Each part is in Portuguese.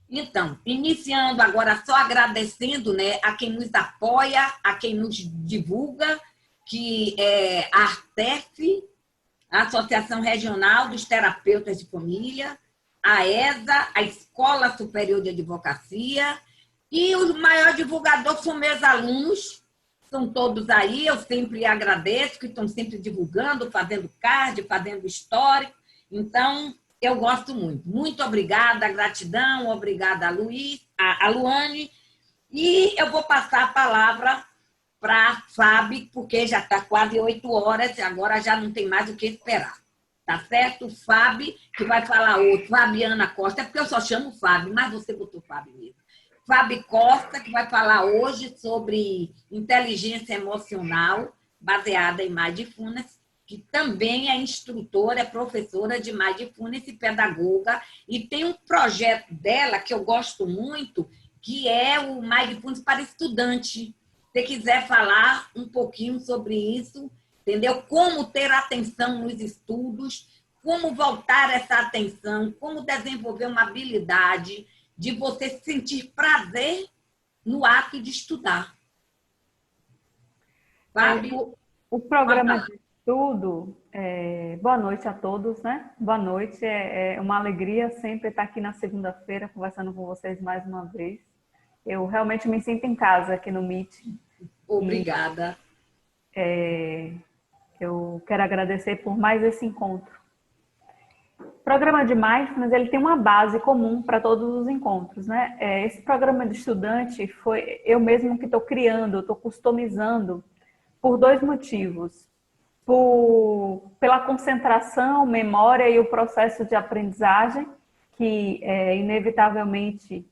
Então, iniciando agora, só agradecendo, né, a quem nos apoia, a quem nos divulga, que é a ARTEF, a Associação Regional dos Terapeutas de Família, a ESA, a Escola Superior de Advocacia, e o maior divulgador são meus alunos, são todos aí, eu sempre agradeço, que estão sempre divulgando, fazendo card, fazendo histórico, então eu gosto muito. Muito obrigada, gratidão, obrigada a Luiz, a Luane, e eu vou passar a palavra para a Fábio, porque já está quase 8 horas e agora já não tem mais o que esperar. Tá certo? Fábio, que vai falar outro, Fabiana Costa, é porque eu só chamo Fábio, mas você botou Fábio mesmo. Fábio Costa, que vai falar hoje sobre inteligência emocional baseada em Mindfulness, que também é instrutora, é professora de Mindfulness e pedagoga, e tem um projeto dela que eu gosto muito, que é o Mindfulness para estudante. Se você quiser falar um pouquinho sobre isso, entendeu? Como ter atenção nos estudos, como voltar essa atenção, como desenvolver uma habilidade de você sentir prazer no ato de estudar. Fábio, o programa de estudo, boa noite a todos, né? Boa noite, é uma alegria sempre estar aqui na segunda-feira conversando com vocês mais uma vez. Eu realmente me sinto em casa aqui no Meet. Obrigada. Eu quero agradecer por mais esse encontro. O programa de Mindfulness, ele tem uma base comum para todos os encontros, né? Esse programa de estudante foi eu mesmo que estou criando, estou customizando por 2 motivos. Pela concentração, memória e o processo de aprendizagem, que inevitavelmente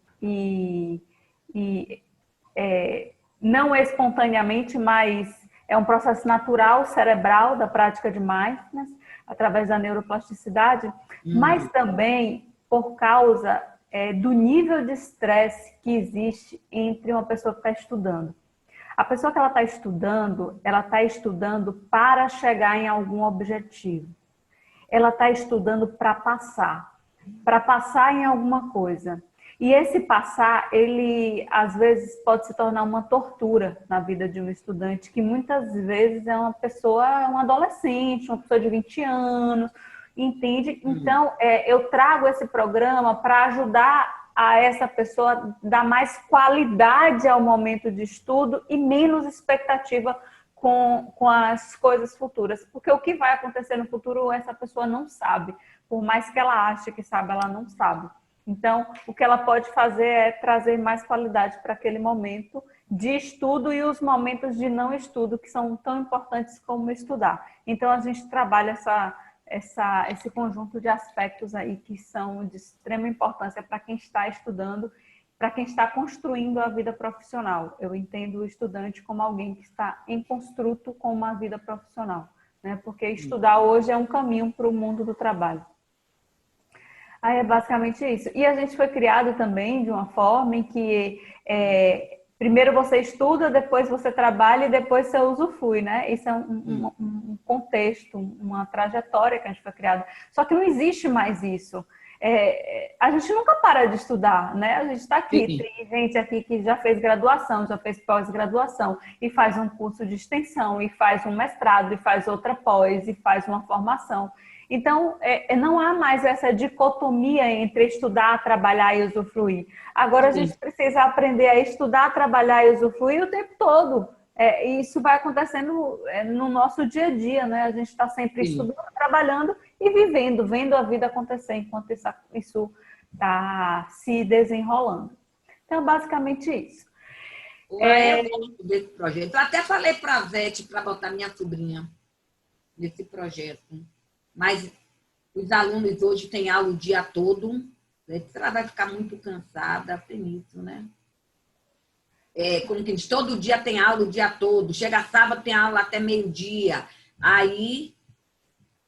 não espontaneamente, mas é um processo natural, cerebral, da prática de Mindfulness, através da neuroplasticidade, mas também por causa do nível de estresse que existe entre uma pessoa que está estudando. A pessoa que ela está estudando para chegar em algum objetivo. Ela está estudando para passar em alguma coisa. E esse passar, ele às vezes pode se tornar uma tortura na vida de um estudante, que muitas vezes é uma pessoa, um adolescente, uma pessoa de 20 anos, entende? Então, eu trago esse programa para ajudar a essa pessoa dar mais qualidade ao momento de estudo e menos expectativa com as coisas futuras. Porque o que vai acontecer no futuro, essa pessoa não sabe. Por mais que ela ache que sabe, ela não sabe. Então, o que ela pode fazer é trazer mais qualidade para aquele momento de estudo e os momentos de não estudo, que são tão importantes como estudar. Então, a gente trabalha esse conjunto de aspectos aí que são de extrema importância para quem está estudando, para quem está construindo a vida profissional. Eu entendo o estudante como alguém que está em construto com uma vida profissional, né? Porque estudar hoje é um caminho para o mundo do trabalho. Aí é basicamente isso. E a gente foi criado também de uma forma em que primeiro você estuda, depois você trabalha e depois você usufrui, né? Isso é um contexto, uma trajetória que a gente foi criado. Só que não existe mais isso. A gente nunca para de estudar, né? A gente está aqui, tem gente aqui que já fez graduação, já fez pós-graduação e faz um curso de extensão e faz um mestrado e faz outra pós e faz uma formação. Então, não há mais essa dicotomia entre estudar, trabalhar e usufruir. Agora a gente precisa aprender a estudar, trabalhar e usufruir o tempo todo. Isso vai acontecendo no nosso dia a dia, né? A gente está sempre estudando, trabalhando e vivendo, vendo a vida acontecer enquanto isso está se desenrolando. Então, basicamente isso. Eu gosto desse projeto. Eu até falei para a Vete para botar minha sobrinha nesse projeto. Mas os alunos hoje têm aula o dia todo. Ela vai ficar muito cansada, tem isso, né? Como que diz, todo dia tem aula o dia todo. Chega sábado, tem aula até meio-dia. Aí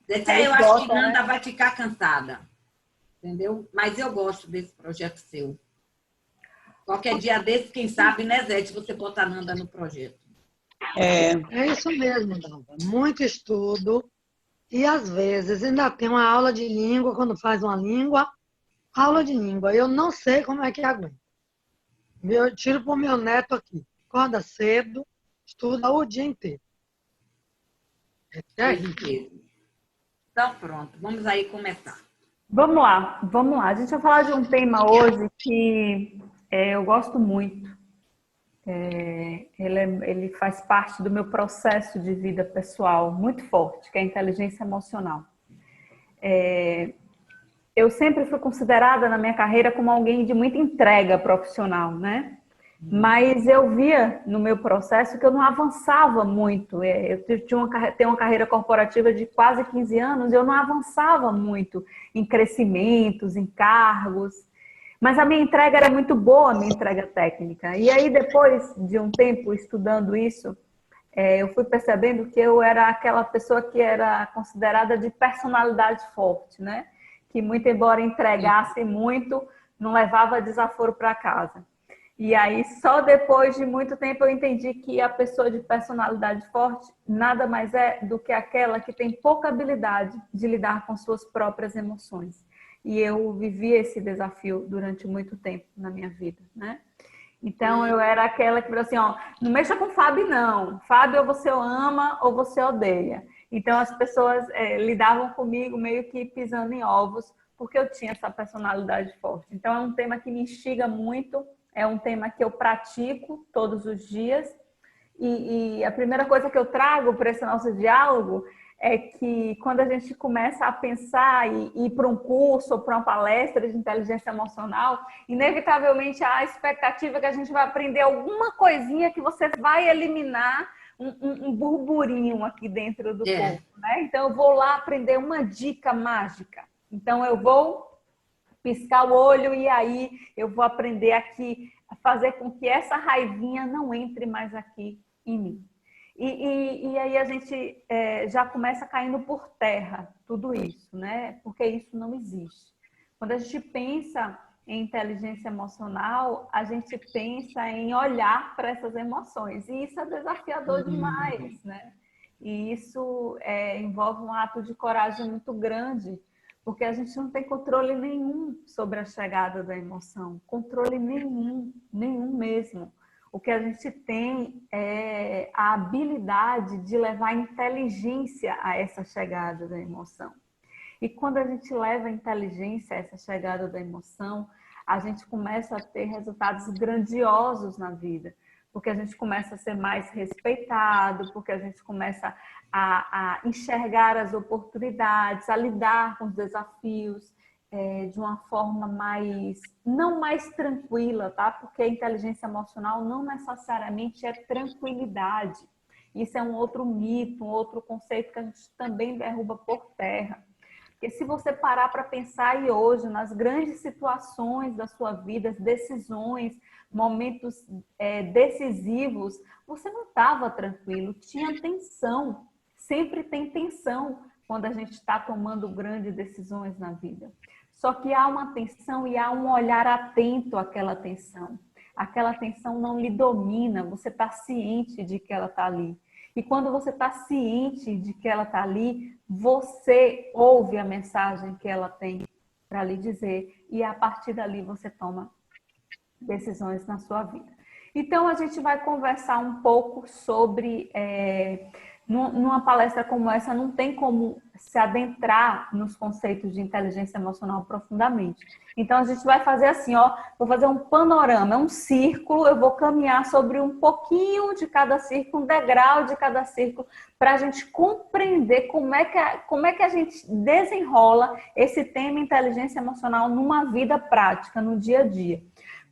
eu acho que Nanda vai ficar cansada. Entendeu? Mas eu gosto desse projeto seu. Qualquer dia desse, quem sabe, né, Zete, você bota a Nanda no projeto. É isso mesmo, Nanda. Muito estudo. E, às vezes, ainda tem uma aula de língua, quando faz uma língua, aula de língua. Eu não sei como é que aguento. Eu tiro para o meu neto aqui. Acorda cedo, estuda o dia inteiro. É terrível. Então, pronto. Vamos aí começar. Vamos lá, vamos lá. A gente vai falar de um tema hoje que eu gosto muito. Ele faz parte do meu processo de vida pessoal muito forte, que é a inteligência emocional. Eu sempre fui considerada na minha carreira como alguém de muita entrega profissional, né? Mas eu via no meu processo que eu não avançava muito. Eu tenho uma carreira corporativa de quase 15 anos, eu não avançava muito em crescimentos, em cargos. Mas a minha entrega era muito boa, a minha entrega técnica. E aí, depois de um tempo estudando isso, eu fui percebendo que eu era aquela pessoa que era considerada de personalidade forte, né? Que, muito embora entregasse muito, não levava desaforo para casa. E aí, só depois de muito tempo, eu entendi que a pessoa de personalidade forte nada mais é do que aquela que tem pouca habilidade de lidar com suas próprias emoções. E eu vivi esse desafio durante muito tempo na minha vida, né? Então, eu era aquela que falou assim, ó, não mexa com o Fábio, não. Fábio, ou você ama ou você odeia. Então, as pessoas lidavam comigo meio que pisando em ovos, porque eu tinha essa personalidade forte. Então, é um tema que me instiga muito, é um tema que eu pratico todos os dias. E a primeira coisa que eu trago para esse nosso diálogo é que quando a gente começa a pensar e ir para um curso ou para uma palestra de inteligência emocional, inevitavelmente há a expectativa que a gente vai aprender alguma coisinha que você vai eliminar um burburinho aqui dentro do corpo, né? Então, eu vou lá aprender uma dica mágica. Então, eu vou piscar o olho e aí eu vou aprender aqui a fazer com que essa raivinha não entre mais aqui em mim. E aí a gente já começa caindo por terra tudo isso, né? Porque isso não existe. Quando a gente pensa em inteligência emocional, a gente pensa em olhar para essas emoções. E isso é desafiador demais, né? E isso envolve um ato de coragem muito grande, porque a gente não tem controle nenhum sobre a chegada da emoção. Controle nenhum, nenhum mesmo. O que a gente tem é a habilidade de levar inteligência a essa chegada da emoção. E quando a gente leva inteligência a essa chegada da emoção, a gente começa a ter resultados grandiosos na vida. Porque a gente começa a ser mais respeitado, porque a gente começa a enxergar as oportunidades, a lidar com os desafios de uma forma não mais tranquila, tá? Porque a inteligência emocional não necessariamente é tranquilidade. Isso é um outro mito, um outro conceito que a gente também derruba por terra. Porque se você parar para pensar aí hoje nas grandes situações da sua vida, decisões, momentos decisivos, você não estava tranquilo, tinha tensão. Sempre tem tensão quando a gente está tomando grandes decisões na vida. Só que há uma tensão e há um olhar atento àquela tensão. Aquela tensão não lhe domina, você está ciente de que ela está ali. E quando você está ciente de que ela está ali, você ouve a mensagem que ela tem para lhe dizer e a partir dali você toma decisões na sua vida. Então, a gente vai conversar um pouco sobre... numa palestra como essa, não tem como se adentrar nos conceitos de inteligência emocional profundamente. Então, a gente vai fazer assim, ó, vou fazer um panorama, um círculo, eu vou caminhar sobre um pouquinho de cada círculo, um degrau de cada círculo, para a gente compreender como é que a gente desenrola esse tema inteligência emocional numa vida prática, no dia a dia.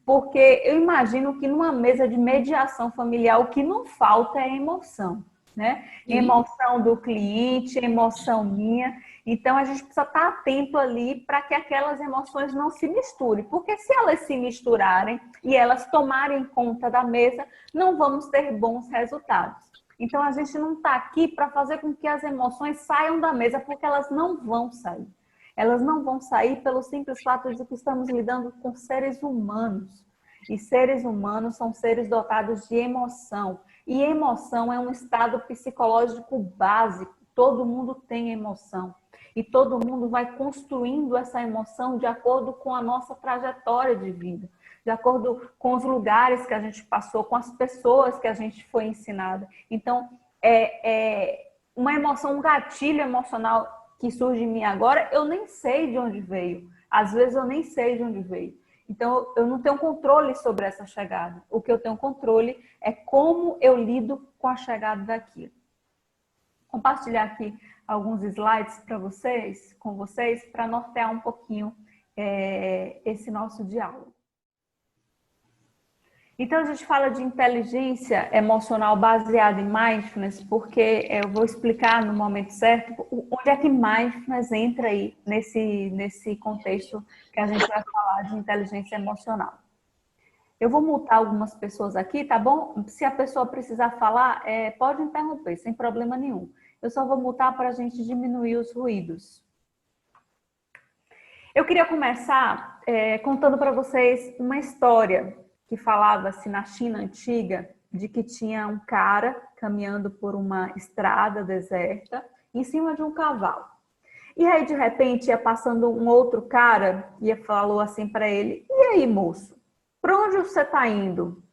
Porque eu imagino que numa mesa de mediação familiar, o que não falta é emoção. Né? Emoção do cliente, emoção minha. Então, a gente precisa estar atento ali para que aquelas emoções não se misturem. Porque se elas se misturarem e elas tomarem conta da mesa, não vamos ter bons resultados. Então, a gente não está aqui para fazer com que as emoções saiam da mesa, porque elas não vão sair. Elas não vão sair pelo simples fato de que estamos lidando com seres humanos. E seres humanos são seres dotados de emoção. E emoção é um estado psicológico básico. Todo mundo tem emoção. E todo mundo vai construindo essa emoção de acordo com a nossa trajetória de vida, de acordo com os lugares que a gente passou, com as pessoas que a gente foi ensinada. Então, uma emoção, um gatilho emocional que surge em mim agora, eu nem sei de onde veio. Às vezes eu nem sei de onde veio. Então, eu não tenho controle sobre essa chegada. O que eu tenho controle é como eu lido com a chegada daquilo. Vou compartilhar aqui alguns slides com vocês, para nortear um pouquinho esse nosso diálogo. Então, a gente fala de inteligência emocional baseada em mindfulness, porque eu vou explicar no momento certo onde é que mindfulness entra aí nesse contexto que a gente vai falar de inteligência emocional. Eu vou mutar algumas pessoas aqui, tá bom? Se a pessoa precisar falar, pode interromper, sem problema nenhum. Eu só vou mutar para a gente diminuir os ruídos. Eu queria começar contando para vocês uma história que falava-se na China antiga de que tinha um cara caminhando por uma estrada deserta em cima de um cavalo. E aí, de repente, ia passando um outro cara e falou assim para ele: "E aí, moço, para onde você está indo?"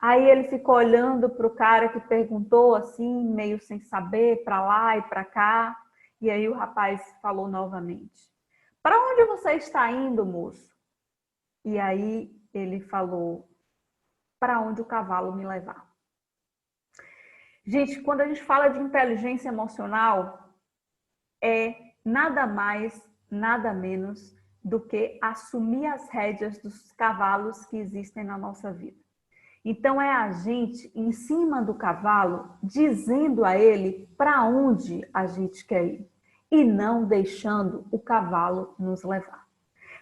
Aí ele ficou olhando para o cara que perguntou assim, meio sem saber, para lá e para cá. E aí o rapaz falou novamente: "Para onde você está indo, moço?" E aí ele falou: "Para onde o cavalo me levar." Gente, quando a gente fala de inteligência emocional, é nada mais, nada menos do que assumir as rédeas dos cavalos que existem na nossa vida. Então é a gente em cima do cavalo dizendo a ele para onde a gente quer ir e não deixando o cavalo nos levar.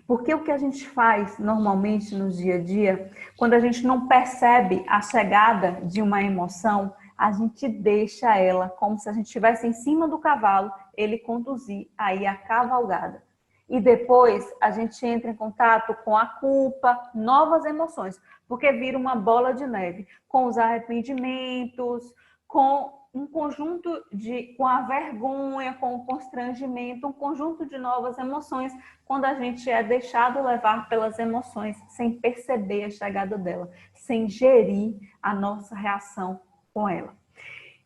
Porque o que a gente faz normalmente no dia a dia, quando a gente não percebe a chegada de uma emoção, a gente deixa ela como se a gente estivesse em cima do cavalo, ele conduzir aí a cavalgada. E depois a gente entra em contato com a culpa, novas emoções, porque vira uma bola de neve, com os arrependimentos, com um conjunto com a vergonha, com o constrangimento, um conjunto de novas emoções, quando a gente é deixado levar pelas emoções, sem perceber a chegada dela, sem gerir a nossa reação com ela.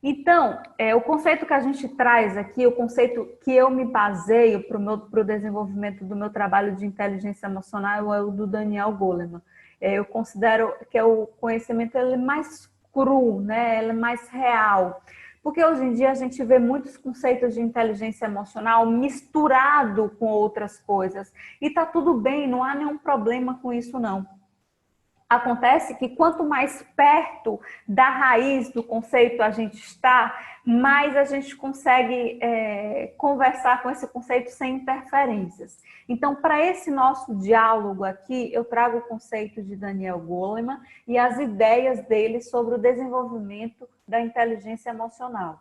Então, o conceito que a gente traz aqui, o conceito que eu me baseio para o desenvolvimento do meu trabalho de inteligência emocional é o do Daniel Goleman. Eu considero que o conhecimento ele é mais cru, né? Ele é mais real. Porque hoje em dia a gente vê muitos conceitos de inteligência emocional misturado com outras coisas. E tá tudo bem, não há nenhum problema com isso não. Acontece que quanto mais perto da raiz do conceito a gente está, mais a gente consegue conversar com esse conceito sem interferências. Então, para esse nosso diálogo aqui, eu trago o conceito de Daniel Goleman e as ideias dele sobre o desenvolvimento da inteligência emocional.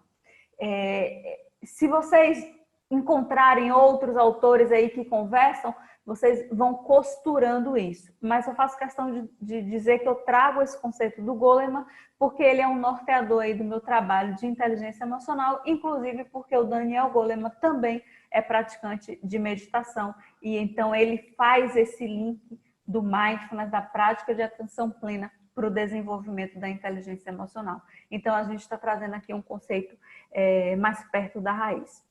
Se vocês encontrarem outros autores aí que conversam, vocês vão costurando isso. Mas eu faço questão de dizer que eu trago esse conceito do Goleman porque ele é um norteador aí do meu trabalho de inteligência emocional, inclusive porque o Daniel Goleman também é praticante de meditação e então ele faz esse link do mindfulness, da prática de atenção plena para o desenvolvimento da inteligência emocional. Então a gente está trazendo aqui um conceito mais perto da raiz.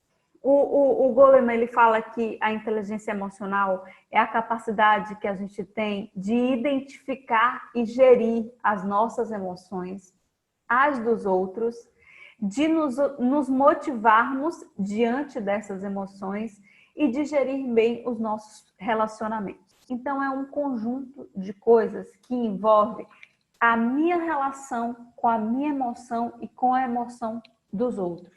O Goleman ele fala que a inteligência emocional é a capacidade que a gente tem de identificar e gerir as nossas emoções, as dos outros, de nos motivarmos diante dessas emoções e de gerir bem os nossos relacionamentos. Então é um conjunto de coisas que envolve a minha relação com a minha emoção e com a emoção dos outros.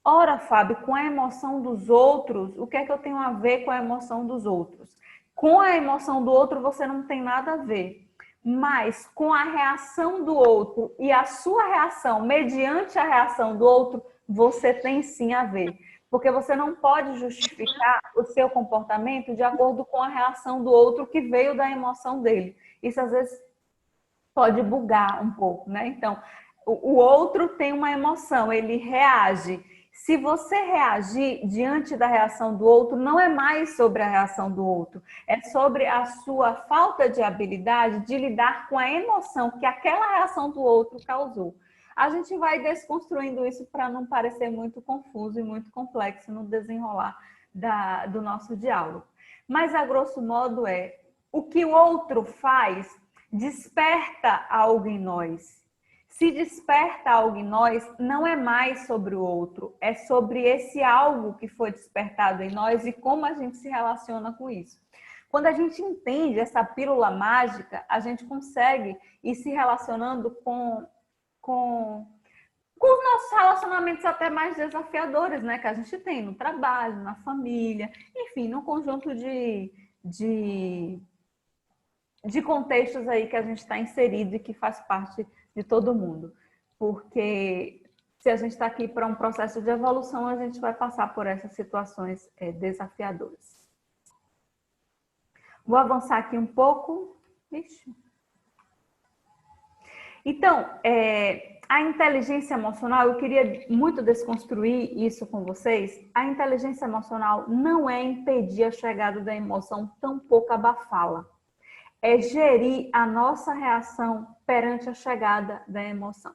Ora, Fábio, com a emoção dos outros, o que é que eu tenho a ver com a emoção dos outros? Com a emoção do outro você não tem nada a ver, mas com a reação do outro e a sua reação, mediante a reação do outro, você tem sim a ver. Porque você não pode justificar o seu comportamento de acordo com a reação do outro que veio da emoção dele. Isso às vezes pode bugar um pouco, né? Então, o outro tem uma emoção, ele reage. Se você reagir diante da reação do outro, não é mais sobre a reação do outro, é sobre a sua falta de habilidade de lidar com a emoção que aquela reação do outro causou. A gente vai desconstruindo isso para não parecer muito confuso e muito complexo no desenrolar do nosso diálogo. Mas, a grosso modo, o que o outro faz desperta algo em nós. Se desperta algo em nós, não é mais sobre o outro, é sobre esse algo que foi despertado em nós e como a gente se relaciona com isso. Quando a gente entende essa pílula mágica, a gente consegue ir se relacionando com os nossos relacionamentos até mais desafiadores, né? Que a gente tem no trabalho, na família, enfim, num conjunto de contextos aí que a gente está inserido e que faz parte de todo mundo. Porque se a gente está aqui para um processo de evolução, a gente vai passar por essas situações desafiadoras. Vou avançar aqui um pouco. Ixi. Então, a inteligência emocional, eu queria muito desconstruir isso com vocês. A inteligência emocional não é impedir a chegada da emoção, tampouco abafá-la. É gerir a nossa reação perante a chegada da emoção.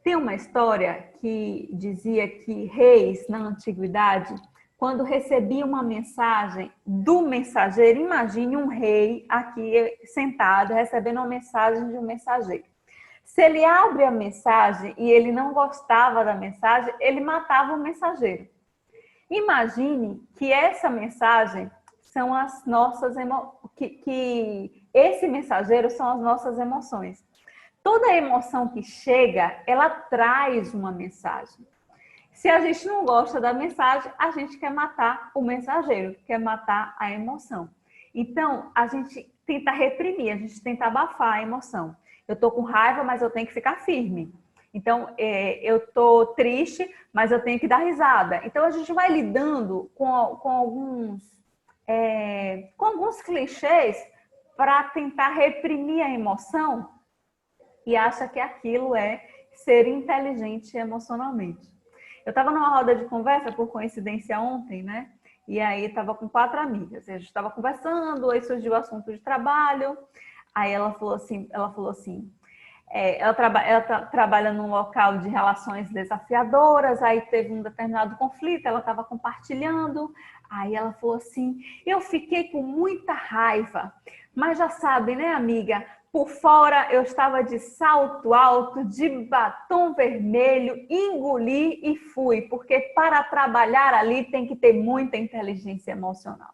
Tem uma história que dizia que reis, na antiguidade, quando recebiam uma mensagem do mensageiro, imagine um rei aqui sentado recebendo uma mensagem de um mensageiro. Se ele abre a mensagem e ele não gostava da mensagem, ele matava o mensageiro. Imagine que essa mensagem são as nossas que esse mensageiro são as nossas emoções. Toda emoção que chega, ela traz uma mensagem. Se a gente não gosta da mensagem, a gente quer matar o mensageiro, quer matar a emoção. Então, a gente tenta reprimir, a gente tenta abafar a emoção. Eu tô com raiva, mas eu tenho que ficar firme. Então, eu tô triste, mas eu tenho que dar risada. Então, a gente vai lidando com alguns clichês para tentar reprimir a emoção e acha que aquilo é ser inteligente emocionalmente. Eu estava numa roda de conversa, por coincidência, ontem, né? E aí estava com 4 amigas. A gente estava conversando, aí surgiu o assunto de trabalho. Aí ela falou assim, ela trabalha num local de relações desafiadoras, aí teve um determinado conflito, ela estava compartilhando, aí ela falou assim, eu fiquei com muita raiva, mas já sabe, né, amiga, por fora eu estava de salto alto, de batom vermelho, engoli e fui, porque para trabalhar ali tem que ter muita inteligência emocional.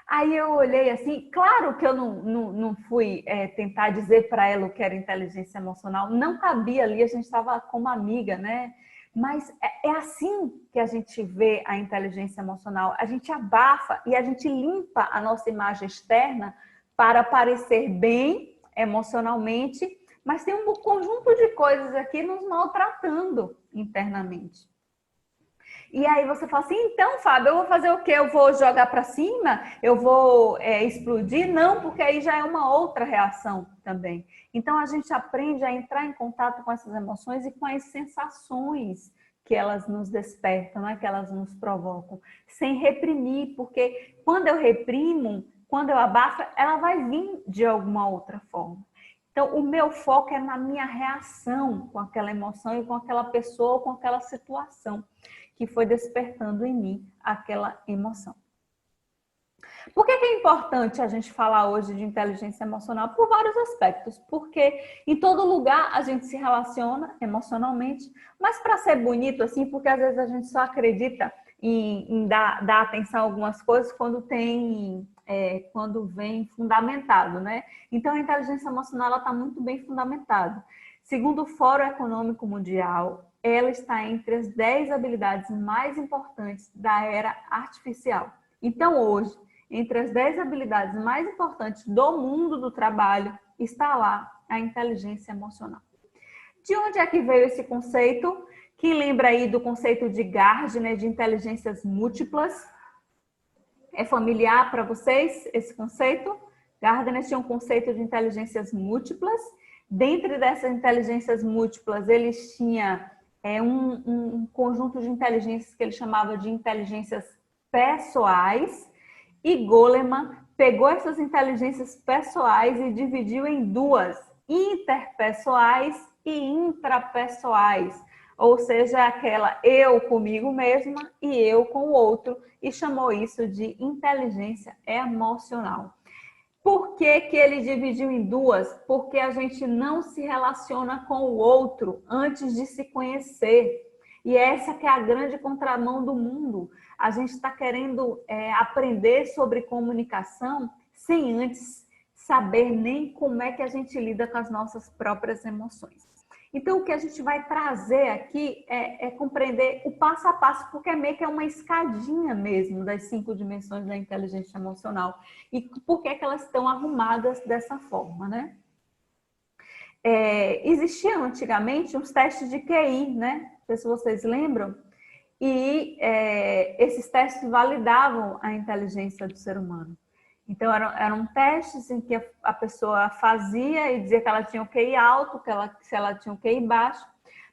Aí eu olhei assim, claro que eu não fui tentar dizer para ela o que era inteligência emocional, não cabia ali, a gente estava como amiga, né? Mas é assim que a gente vê a inteligência emocional, a gente abafa e a gente limpa a nossa imagem externa para parecer bem emocionalmente, mas tem um conjunto de coisas aqui nos maltratando internamente. E aí você fala assim, então, Fábio, eu vou fazer o quê? Eu vou jogar para cima? Eu vou explodir? Não, porque aí já é uma outra reação também. Então, a gente aprende a entrar em contato com essas emoções e com as sensações que elas nos despertam, né? Que elas nos provocam, sem reprimir, porque quando eu reprimo, quando eu abafo, ela vai vir de alguma outra forma. Então, o meu foco é na minha reação com aquela emoção e com aquela pessoa, com aquela situação que foi despertando em mim aquela emoção. Por que é importante a gente falar hoje de inteligência emocional? Por vários aspectos. Porque em todo lugar a gente se relaciona emocionalmente, mas para ser bonito assim, porque às vezes a gente só acredita em dar atenção a algumas coisas quando vem fundamentado, né? Então a inteligência emocional está muito bem fundamentada. Segundo o Fórum Econômico Mundial, ela está entre as 10 habilidades mais importantes da era artificial. Então, hoje, entre as 10 habilidades mais importantes do mundo do trabalho, está lá a inteligência emocional. De onde é que veio esse conceito? Quem lembra aí do conceito de Gardner, de inteligências múltiplas? É familiar para vocês esse conceito? Gardner tinha um conceito de inteligências múltiplas. Dentre dessas inteligências múltiplas, eles tinham é um conjunto de inteligências que ele chamava de inteligências pessoais, e Goleman pegou essas inteligências pessoais e dividiu em duas, interpessoais e intrapessoais, ou seja, aquela eu comigo mesma e eu com o outro, e chamou isso de inteligência emocional. Por que que ele dividiu em duas? Porque a gente não se relaciona com o outro antes de se conhecer. E essa que é a grande contramão do mundo. A gente está querendo aprender sobre comunicação sem antes saber nem como é que a gente lida com as nossas próprias emoções. Então, o que a gente vai trazer aqui é compreender o passo a passo, porque é meio que uma escadinha mesmo das 5 dimensões da inteligência emocional. E por que elas estão arrumadas dessa forma, né? Existiam antigamente uns testes de QI, né? Não sei se vocês lembram. E esses testes validavam a inteligência do ser humano. Então, eram testes em que a pessoa fazia e dizia que ela tinha o QI alto, se ela tinha o QI baixo,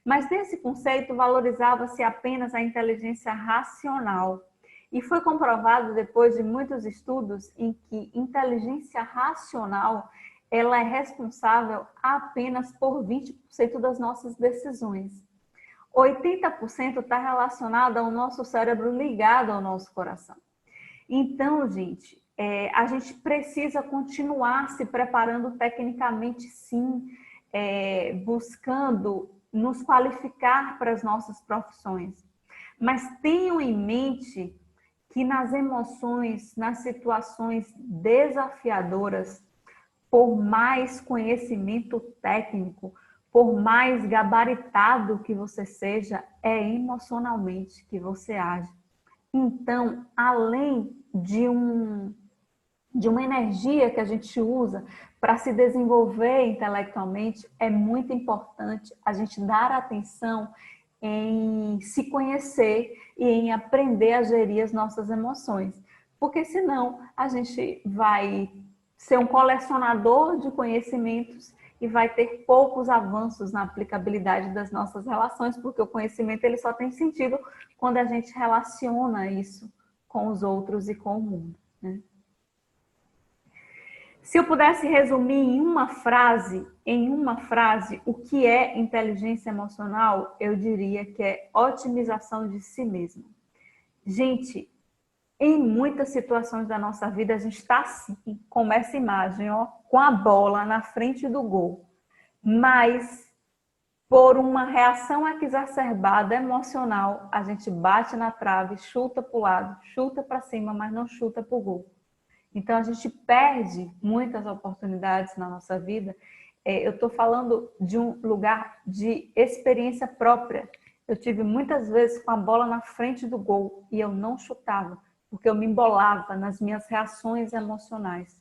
mas nesse conceito valorizava-se apenas a inteligência racional. E foi comprovado depois de muitos estudos em que inteligência racional ela é responsável apenas por 20% das nossas decisões. 80% está relacionado ao nosso cérebro ligado ao nosso coração. Então, gente, a gente precisa continuar se preparando tecnicamente, sim, buscando nos qualificar para as nossas profissões. Mas tenham em mente que nas emoções, nas situações desafiadoras, por mais conhecimento técnico, por mais gabaritado que você seja, é emocionalmente que você age. Então, além de uma energia que a gente usa para se desenvolver intelectualmente, é muito importante a gente dar atenção em se conhecer e em aprender a gerir as nossas emoções. Porque senão a gente vai ser um colecionador de conhecimentos e vai ter poucos avanços na aplicabilidade das nossas relações, porque o conhecimento ele só tem sentido quando a gente relaciona isso com os outros e com o mundo, né? Se eu pudesse resumir em uma frase, o que é inteligência emocional, eu diria que é otimização de si mesmo. Gente, em muitas situações da nossa vida, a gente está assim, como essa imagem, ó, com a bola na frente do gol. Mas, por uma reação exacerbada emocional, a gente bate na trave, chuta para o lado, chuta para cima, mas não chuta para o gol. Então, a gente perde muitas oportunidades na nossa vida. Eu estou falando de um lugar de experiência própria. Eu tive muitas vezes com a bola na frente do gol e eu não chutava, porque eu me embolava nas minhas reações emocionais.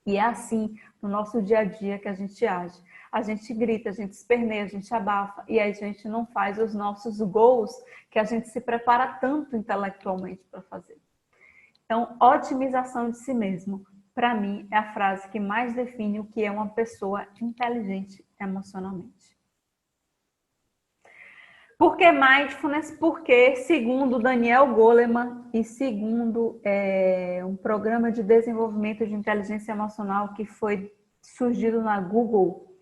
E é assim, no nosso dia a dia, que a gente age. A gente grita, a gente esperneia, a gente abafa, e aí a gente não faz os nossos gols que a gente se prepara tanto intelectualmente para fazer. Então, otimização de si mesmo, para mim, é a frase que mais define o que é uma pessoa inteligente emocionalmente. Por que mindfulness? Porque, segundo Daniel Goleman e segundo um programa de desenvolvimento de inteligência emocional que foi surgido na Google,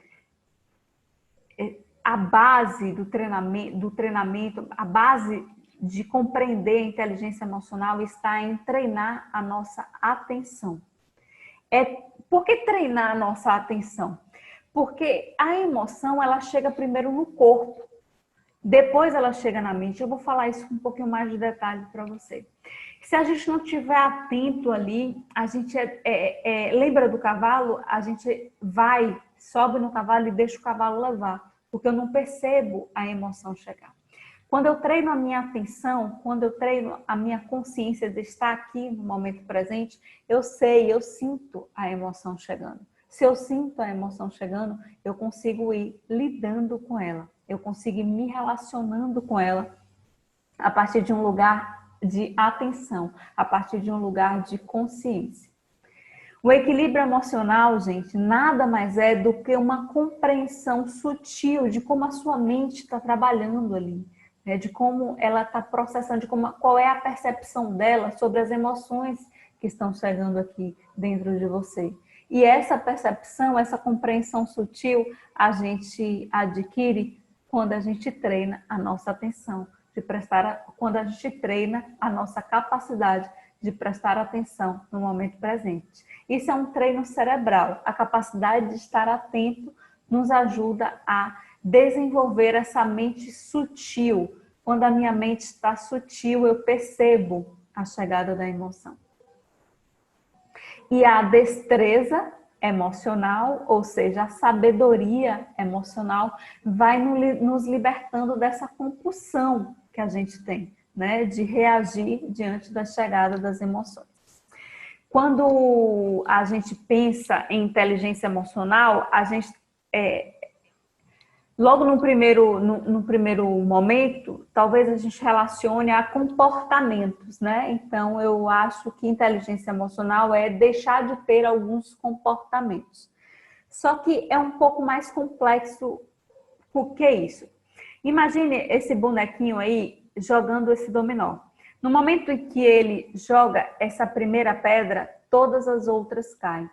a base do treinamento, a base de compreender a inteligência emocional está em treinar a nossa atenção. Por que treinar a nossa atenção? Porque a emoção, ela chega primeiro no corpo, depois ela chega na mente. Eu vou falar isso com um pouquinho mais de detalhe para você. Se a gente não estiver atento ali, a gente lembra do cavalo? A gente sobe no cavalo e deixa o cavalo levar, porque eu não percebo a emoção chegar. Quando eu treino a minha atenção, quando eu treino a minha consciência de estar aqui no momento presente, eu sinto a emoção chegando. Se eu sinto a emoção chegando, eu consigo ir lidando com ela. Eu consigo ir me relacionando com ela a partir de um lugar de atenção, a partir de um lugar de consciência. O equilíbrio emocional, gente, nada mais é do que uma compreensão sutil de como a sua mente está trabalhando ali, né? De como ela está processando, qual é a percepção dela sobre as emoções que estão chegando aqui dentro de você. E essa percepção, essa compreensão sutil, a gente adquire quando a gente treina a nossa atenção, quando a gente treina a nossa capacidade de prestar atenção no momento presente. Isso é um treino cerebral. A capacidade de estar atento nos ajuda a desenvolver essa mente sutil. Quando a minha mente está sutil, eu percebo a chegada da emoção. E a destreza emocional, ou seja, a sabedoria emocional, vai nos libertando dessa compulsão que a gente tem, né, de reagir diante da chegada das emoções. Quando a gente pensa em inteligência emocional, a gente logo no primeiro momento, talvez a gente relacione a comportamentos, né? Então, eu acho que inteligência emocional é deixar de ter alguns comportamentos. Só que é um pouco mais complexo. Por que isso? Imagine esse bonequinho aí jogando esse dominó. No momento em que ele joga essa primeira pedra, todas as outras caem.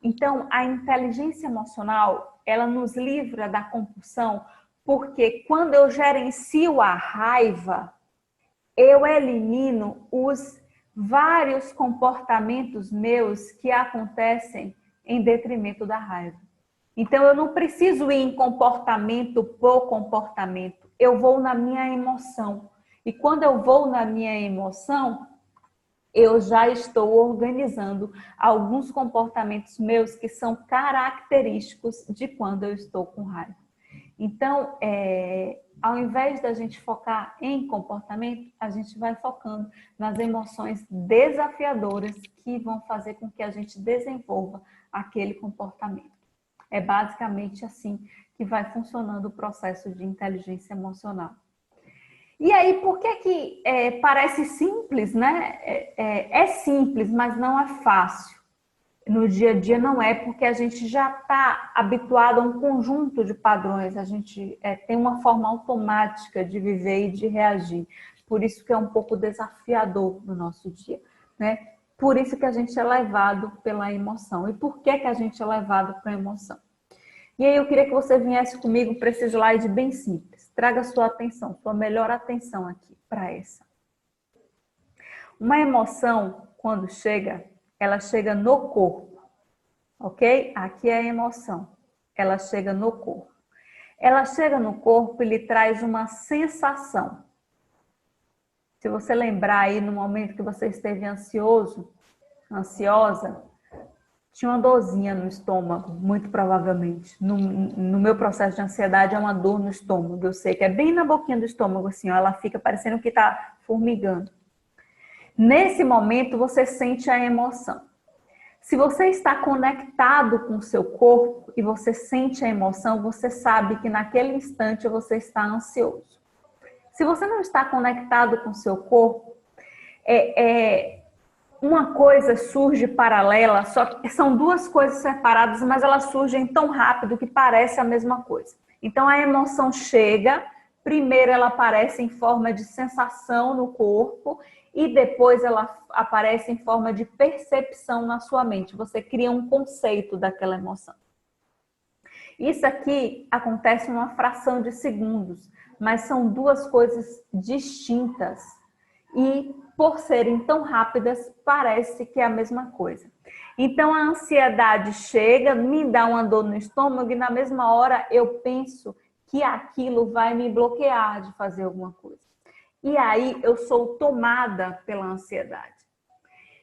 Então, a inteligência emocional, ela nos livra da compulsão, porque quando eu gerencio a raiva, eu elimino os vários comportamentos meus que acontecem em detrimento da raiva. Então, eu não preciso ir em comportamento por comportamento, eu vou na minha emoção. E quando eu vou na minha emoção, eu já estou organizando alguns comportamentos meus que são característicos de quando eu estou com raiva. Então, ao invés da gente focar em comportamento, a gente vai focando nas emoções desafiadoras que vão fazer com que a gente desenvolva aquele comportamento. É basicamente assim que vai funcionando o processo de inteligência emocional. E aí, por que parece simples, né? É simples, mas não é fácil. No dia a dia não é, porque a gente já está habituado a um conjunto de padrões. A gente tem uma forma automática de viver e de reagir. Por isso que é um pouco desafiador no nosso dia, né? Por isso que a gente é levado pela emoção. E por que a gente é levado pela emoção? E aí eu queria que você viesse comigo para esse slide bem simples. Traga sua atenção, sua melhor atenção aqui para essa. Uma emoção, quando chega, ela chega no corpo, ok? Aqui é a emoção, ela chega no corpo. Ela chega no corpo e lhe traz uma sensação. Se você lembrar aí no momento que você esteve ansioso, ansiosa, tinha uma dorzinha no estômago, muito provavelmente. No meu processo de ansiedade é uma dor no estômago. Eu sei que é bem na boquinha do estômago, assim, ó, ela fica parecendo que está formigando. Nesse momento, você sente a emoção. Se você está conectado com o seu corpo e você sente a emoção, você sabe que naquele instante você está ansioso. Se você não está conectado com o seu corpo, uma coisa surge paralela, só que são duas coisas separadas, mas elas surgem tão rápido que parece a mesma coisa. Então a emoção chega, primeiro ela aparece em forma de sensação no corpo e depois ela aparece em forma de percepção na sua mente. Você cria um conceito daquela emoção. Isso aqui acontece numa fração de segundos, mas são duas coisas distintas e por serem tão rápidas, parece que é a mesma coisa. Então, a ansiedade chega, me dá uma dor no estômago e na mesma hora eu penso que aquilo vai me bloquear de fazer alguma coisa. E aí eu sou tomada pela ansiedade.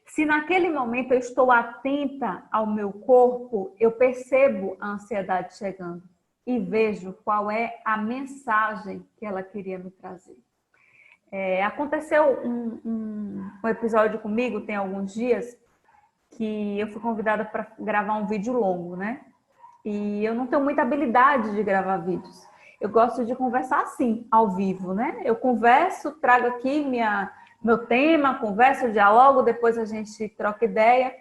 Se naquele momento eu estou atenta ao meu corpo, eu percebo a ansiedade chegando e vejo qual é a mensagem que ela queria me trazer. Aconteceu um episódio comigo, tem alguns dias, que eu fui convidada para gravar um vídeo longo, né? E eu não tenho muita habilidade de gravar vídeos. Eu gosto de conversar assim, ao vivo, né? Eu converso, trago aqui meu tema, converso, dialogo, depois a gente troca ideia.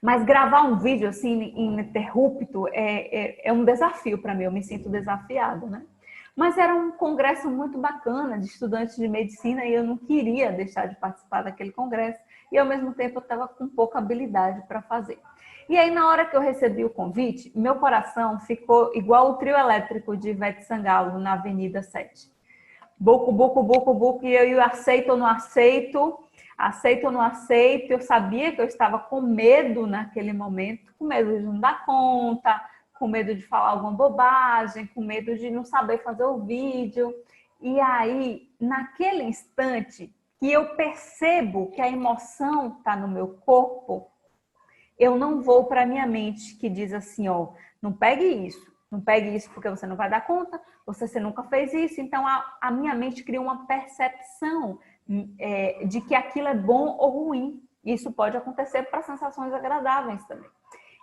Mas gravar um vídeo assim, ininterrupto, é um desafio para mim, eu me sinto desafiada, né? Mas era um congresso muito bacana de estudantes de medicina e eu não queria deixar de participar daquele congresso e ao mesmo tempo eu estava com pouca habilidade para fazer. E aí na hora que eu recebi o convite, meu coração ficou igual o trio elétrico de Ivete Sangalo na Avenida 7. Buco, buco, buco, buco, e eu aceito ou não aceito, aceito ou não aceito. Eu sabia que eu estava com medo naquele momento, com medo de não dar conta, com medo de falar alguma bobagem, com medo de não saber fazer o vídeo. E aí, naquele instante que eu percebo que a emoção está no meu corpo, eu não vou para a minha mente que diz assim, ó, não pegue isso. Não pegue isso porque você não vai dar conta, você nunca fez isso. Então, a minha mente cria uma percepção de que aquilo é bom ou ruim. Isso pode acontecer para sensações agradáveis também.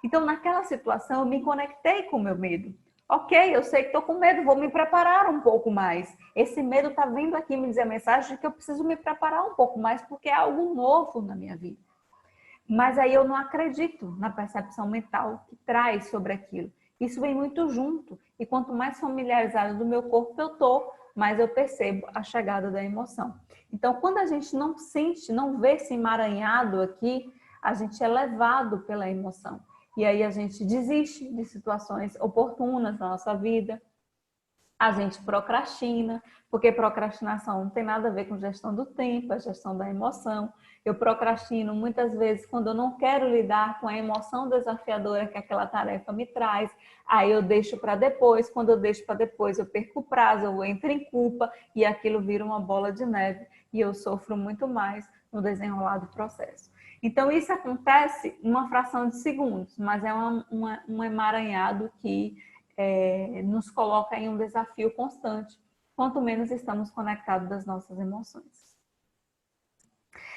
Então, naquela situação, eu me conectei com o meu medo. Ok, eu sei que estou com medo, vou me preparar um pouco mais. Esse medo está vindo aqui me dizer a mensagem de que eu preciso me preparar um pouco mais porque é algo novo na minha vida. Mas aí eu não acredito na percepção mental que traz sobre aquilo. Isso vem muito junto. E quanto mais familiarizado do meu corpo eu tô, mais eu percebo a chegada da emoção. Então, quando a gente não sente, não vê esse emaranhado aqui, a gente é levado pela emoção. E aí a gente desiste de situações oportunas na nossa vida. A gente procrastina, porque procrastinação não tem nada a ver com gestão do tempo, é gestão da emoção. Eu procrastino muitas vezes quando eu não quero lidar com a emoção desafiadora que aquela tarefa me traz. Aí eu deixo para depois, quando eu deixo para depois eu perco o prazo, eu entro em culpa e aquilo vira uma bola de neve e eu sofro muito mais no desenrolar do processo. Então isso acontece em uma fração de segundos, mas é um emaranhado que nos coloca em um desafio constante, quanto menos estamos conectados das nossas emoções.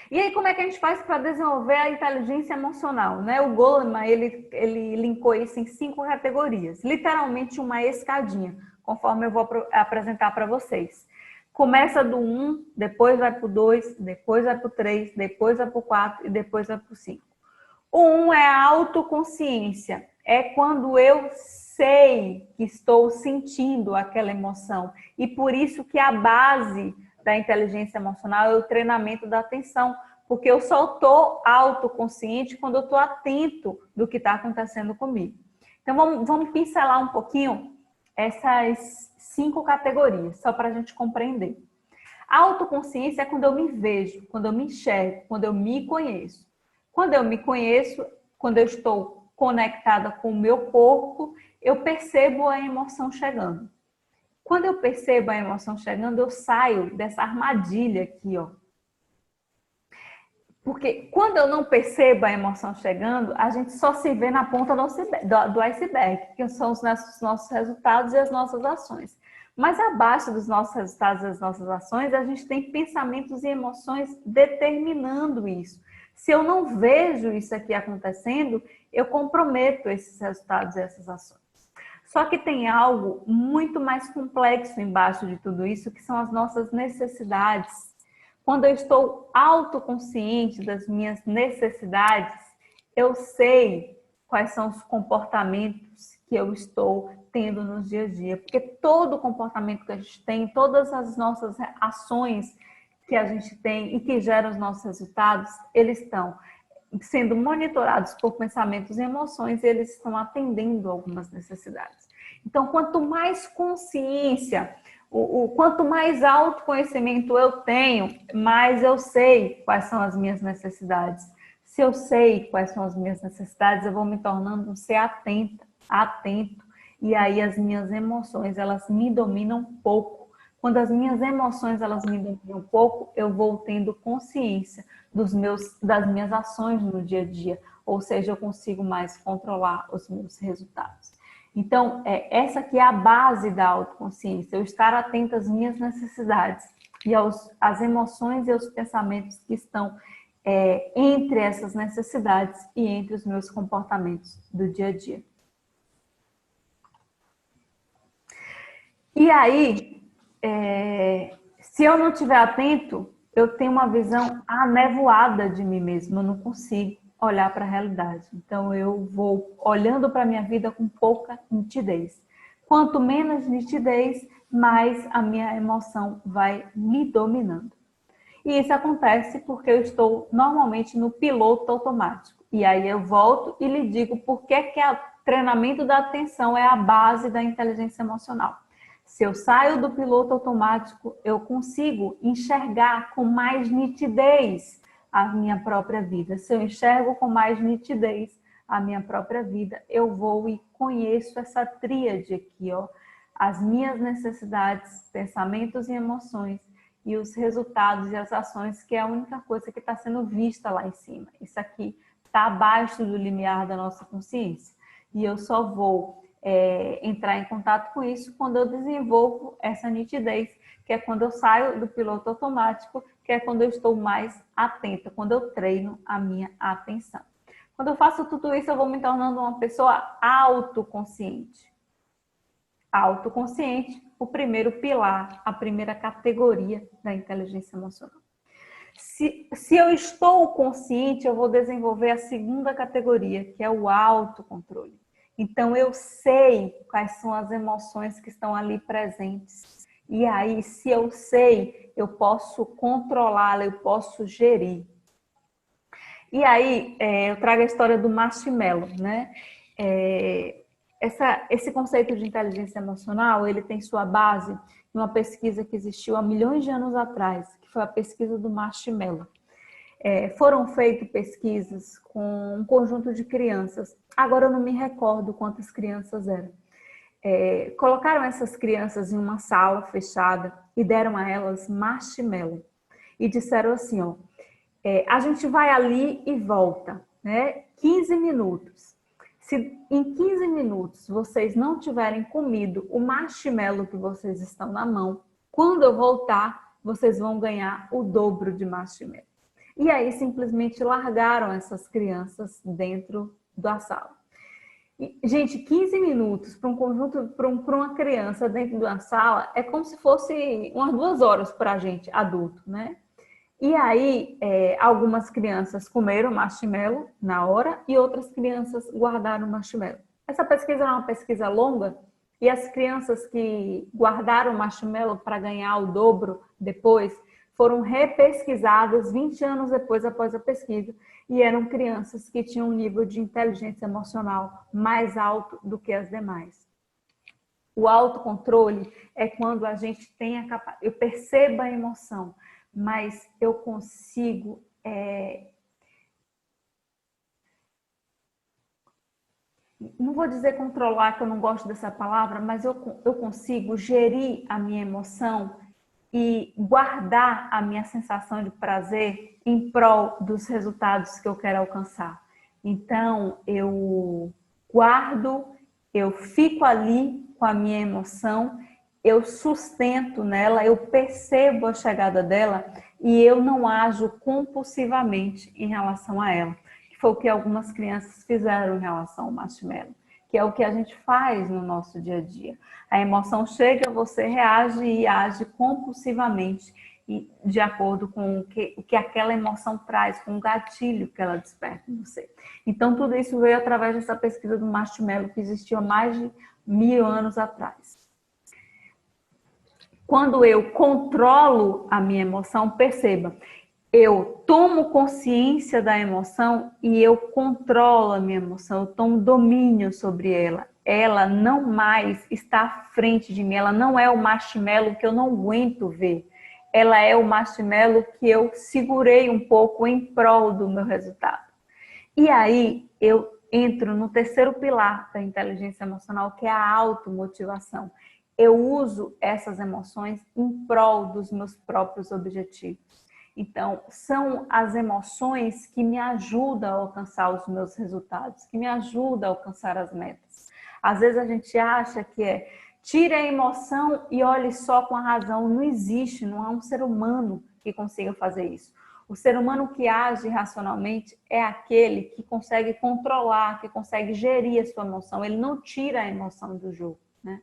E aí, como é que a gente faz para desenvolver a inteligência emocional? Né? O Goleman, ele linkou isso em 5 categorias, literalmente uma escadinha, conforme eu vou apresentar para vocês. Começa do 1, depois vai para o 2, depois vai para o 3, depois vai para o 4 e depois vai para o 5. O 1 é a autoconsciência, é quando eu sei que estou sentindo aquela emoção. E por isso que a base da inteligência emocional é o treinamento da atenção, porque eu só estou autoconsciente quando eu estou atento do que está acontecendo comigo. Então vamos pincelar um pouquinho essas 5 categorias, só para a gente compreender. A autoconsciência é quando eu me vejo, quando eu me enxergo, quando eu me conheço. Quando eu me conheço, quando eu estou conectada com o meu corpo, eu percebo a emoção chegando. Quando eu percebo a emoção chegando, eu saio dessa armadilha aqui, ó. Porque quando eu não percebo a emoção chegando, a gente só se vê na ponta do iceberg, que são os nossos resultados e as nossas ações. Mas abaixo dos nossos resultados e das nossas ações, a gente tem pensamentos e emoções determinando isso. Se eu não vejo isso aqui acontecendo, eu comprometo esses resultados e essas ações. Só que tem algo muito mais complexo embaixo de tudo isso, que são as nossas necessidades. Quando eu estou autoconsciente das minhas necessidades, eu sei quais são os comportamentos que eu estou tendo no dia a dia. Porque todo comportamento que a gente tem, todas as nossas ações que a gente tem e que geram os nossos resultados, eles estão sendo monitorados por pensamentos e emoções, e eles estão atendendo algumas necessidades. Então, quanto mais consciência, quanto mais autoconhecimento eu tenho, mais eu sei quais são as minhas necessidades. Se eu sei quais são as minhas necessidades, eu vou me tornando um ser atento, e aí as minhas emoções, elas me dominam um pouco. Quando as minhas emoções elas me dominam um pouco, eu vou tendo consciência das minhas ações no dia a dia, ou seja, eu consigo mais controlar os meus resultados. Então, essa aqui é a base da autoconsciência, eu estar atento às minhas necessidades e às emoções e aos pensamentos que estão entre essas necessidades e entre os meus comportamentos do dia a dia. E aí, se eu não estiver atento, eu tenho uma visão anevoada de mim mesma, eu não consigo olhar para a realidade. Então, eu vou olhando para a minha vida com pouca nitidez. Quanto menos nitidez, mais a minha emoção vai me dominando. E isso acontece porque eu estou normalmente no piloto automático. E aí eu volto e lhe digo por que o treinamento da atenção é a base da inteligência emocional. Se eu saio do piloto automático, eu consigo enxergar com mais nitidez a minha própria vida. Se eu enxergo com mais nitidez a minha própria vida, eu vou e conheço essa tríade aqui, ó, as minhas necessidades, pensamentos e emoções, e os resultados e as ações, que é a única coisa que está sendo vista lá em cima. Isso aqui está abaixo do limiar da nossa consciência. E eu só vou entrar em contato com isso quando eu desenvolvo essa nitidez, que é quando eu saio do piloto automático, que é quando eu estou mais atenta, quando eu treino a minha atenção. Quando eu faço tudo isso, eu vou me tornando uma pessoa autoconsciente. Autoconsciente, o primeiro pilar, a primeira categoria da inteligência emocional. Se eu estou consciente, eu vou desenvolver a segunda categoria, que é o autocontrole. Então, eu sei quais são as emoções que estão ali presentes. E aí, se eu sei, eu posso controlá-la, eu posso gerir. E aí, eu trago a história do marshmallow, né? Esse conceito de inteligência emocional, ele tem sua base em uma pesquisa que existiu há milhões de anos atrás, que foi a pesquisa do marshmallow. Foram feitas pesquisas com um conjunto de crianças. Agora eu não me recordo quantas crianças eram. Colocaram essas crianças em uma sala fechada e deram a elas marshmallow. E disseram assim, ó, a gente vai ali e volta, né? 15 minutos. Se em 15 minutos vocês não tiverem comido o marshmallow que vocês estão na mão, quando eu voltar, vocês vão ganhar o dobro de marshmallow. E aí simplesmente largaram essas crianças dentro da sala. E, gente, 15 minutos para um conjunto, para uma criança dentro de uma sala é como se fosse umas 2 horas para a gente, adulto, né? E aí, algumas crianças comeram marshmallow na hora e outras crianças guardaram marshmallow. Essa pesquisa era uma pesquisa longa e as crianças que guardaram marshmallow para ganhar o dobro depois foram repesquisadas 20 anos depois após a pesquisa e eram crianças que tinham um nível de inteligência emocional mais alto do que as demais. O autocontrole é quando a gente tem a capacidade, eu percebo a emoção, mas eu consigo não vou dizer controlar, que eu não gosto dessa palavra, mas eu consigo gerir a minha emoção e guardar a minha sensação de prazer em prol dos resultados que eu quero alcançar. Então, eu guardo, eu fico ali com a minha emoção, eu sustento nela, eu percebo a chegada dela e eu não ajo compulsivamente em relação a ela. Que foi o que algumas crianças fizeram em relação ao marshmallow, que é o que a gente faz no nosso dia a dia. A emoção chega, você reage e age compulsivamente de acordo com o que aquela emoção traz, com o gatilho que ela desperta em você. Então, tudo isso veio através dessa pesquisa do marshmallow que existiu há mais de 1000 anos atrás. Quando eu controlo a minha emoção, perceba, eu tomo consciência da emoção e eu controlo a minha emoção, eu tomo domínio sobre ela. Ela não mais está à frente de mim, ela não é o marshmallow que eu não aguento ver. Ela é o marshmallow que eu segurei um pouco em prol do meu resultado. E aí eu entro no terceiro pilar da inteligência emocional, que é a automotivação. Eu uso essas emoções em prol dos meus próprios objetivos. Então, são as emoções que me ajudam a alcançar os meus resultados, que me ajudam a alcançar as metas. Às vezes a gente acha que tire a emoção e olhe só com a razão. Não existe, não há um ser humano que consiga fazer isso. O ser humano que age racionalmente é aquele que consegue controlar, que consegue gerir a sua emoção. Ele não tira a emoção do jogo, né?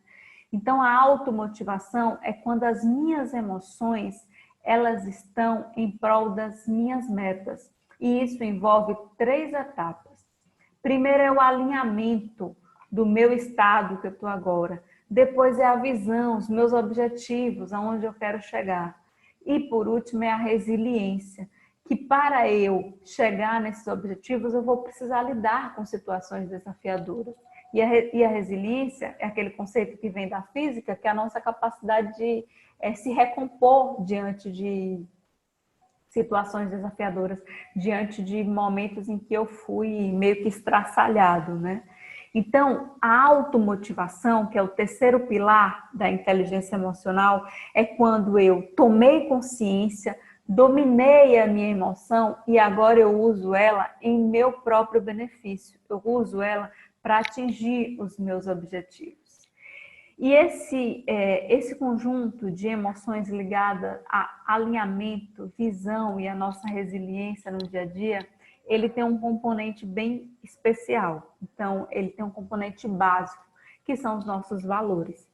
Então, a automotivação é quando as minhas emoções, elas estão em prol das minhas metas. E isso envolve 3 etapas. Primeiro é o alinhamento do meu estado que eu estou agora. Depois é a visão, os meus objetivos, aonde eu quero chegar. E por último é a resiliência, que para eu chegar nesses objetivos eu vou precisar lidar com situações desafiadoras. E a resiliência é aquele conceito que vem da física, que é a nossa capacidade de se recompor diante de situações desafiadoras, diante de momentos em que eu fui meio que estraçalhado, né? Então, a automotivação, que é o terceiro pilar da inteligência emocional, é quando eu tomei consciência, dominei a minha emoção e agora eu uso ela em meu próprio benefício. Eu uso ela para atingir os meus objetivos. E esse conjunto de emoções ligadas a alinhamento, visão e a nossa resiliência no dia a dia, ele tem um componente bem especial. Então, ele tem um componente básico, que são os nossos valores.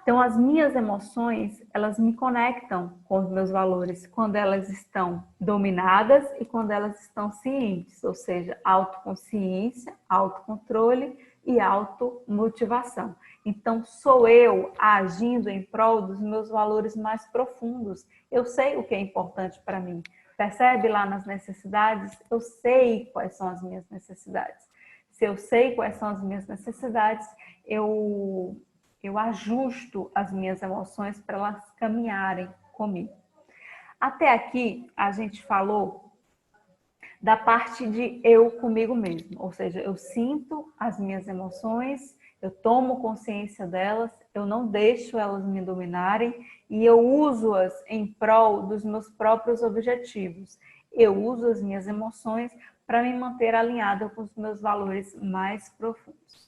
Então, as minhas emoções, elas me conectam com os meus valores quando elas estão dominadas e quando elas estão cientes, ou seja, autoconsciência, autocontrole e automotivação. Então, sou eu agindo em prol dos meus valores mais profundos. Eu sei o que é importante para mim. Percebe lá nas necessidades? Eu sei quais são as minhas necessidades. Se eu sei quais são as minhas necessidades, eu ajusto as minhas emoções para elas caminharem comigo. Até aqui, a gente falou da parte de eu comigo mesmo, ou seja, eu sinto as minhas emoções, eu tomo consciência delas, eu não deixo elas me dominarem e eu uso-as em prol dos meus próprios objetivos. Eu uso as minhas emoções para me manter alinhada com os meus valores mais profundos.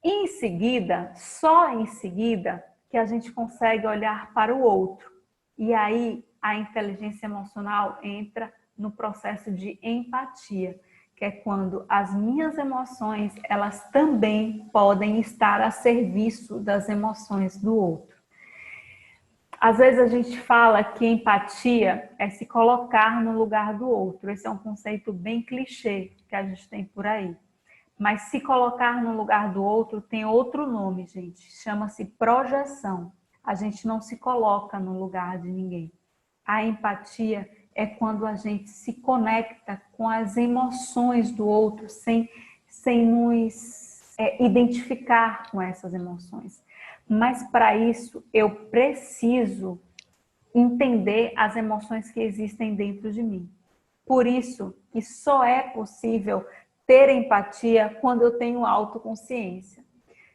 Em seguida, só em seguida, que a gente consegue olhar para o outro. E aí a inteligência emocional entra no processo de empatia, que é quando as minhas emoções, elas também podem estar a serviço das emoções do outro. Às vezes a gente fala que empatia é se colocar no lugar do outro. Esse é um conceito bem clichê que a gente tem por aí. Mas se colocar no lugar do outro tem outro nome, gente. Chama-se projeção. A gente não se coloca no lugar de ninguém. A empatia é quando a gente se conecta com as emoções do outro sem nos identificar com essas emoções. Mas para isso eu preciso entender as emoções que existem dentro de mim. Por isso que só é possível ter empatia quando eu tenho autoconsciência.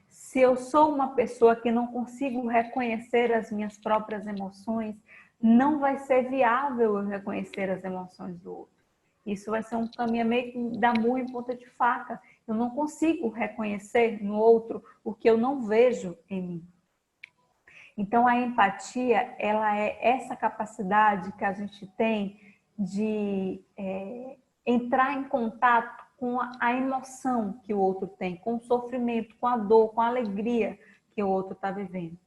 Se eu sou uma pessoa que não consigo reconhecer as minhas próprias emoções, não vai ser viável eu reconhecer as emoções do outro. Isso vai ser um caminho meio que da murro em ponta de faca. Eu não consigo reconhecer no outro o que eu não vejo em mim. Então, a empatia, ela é essa capacidade que a gente tem de entrar em contato com a emoção que o outro tem, com o sofrimento, com a dor, com a alegria que o outro está vivendo.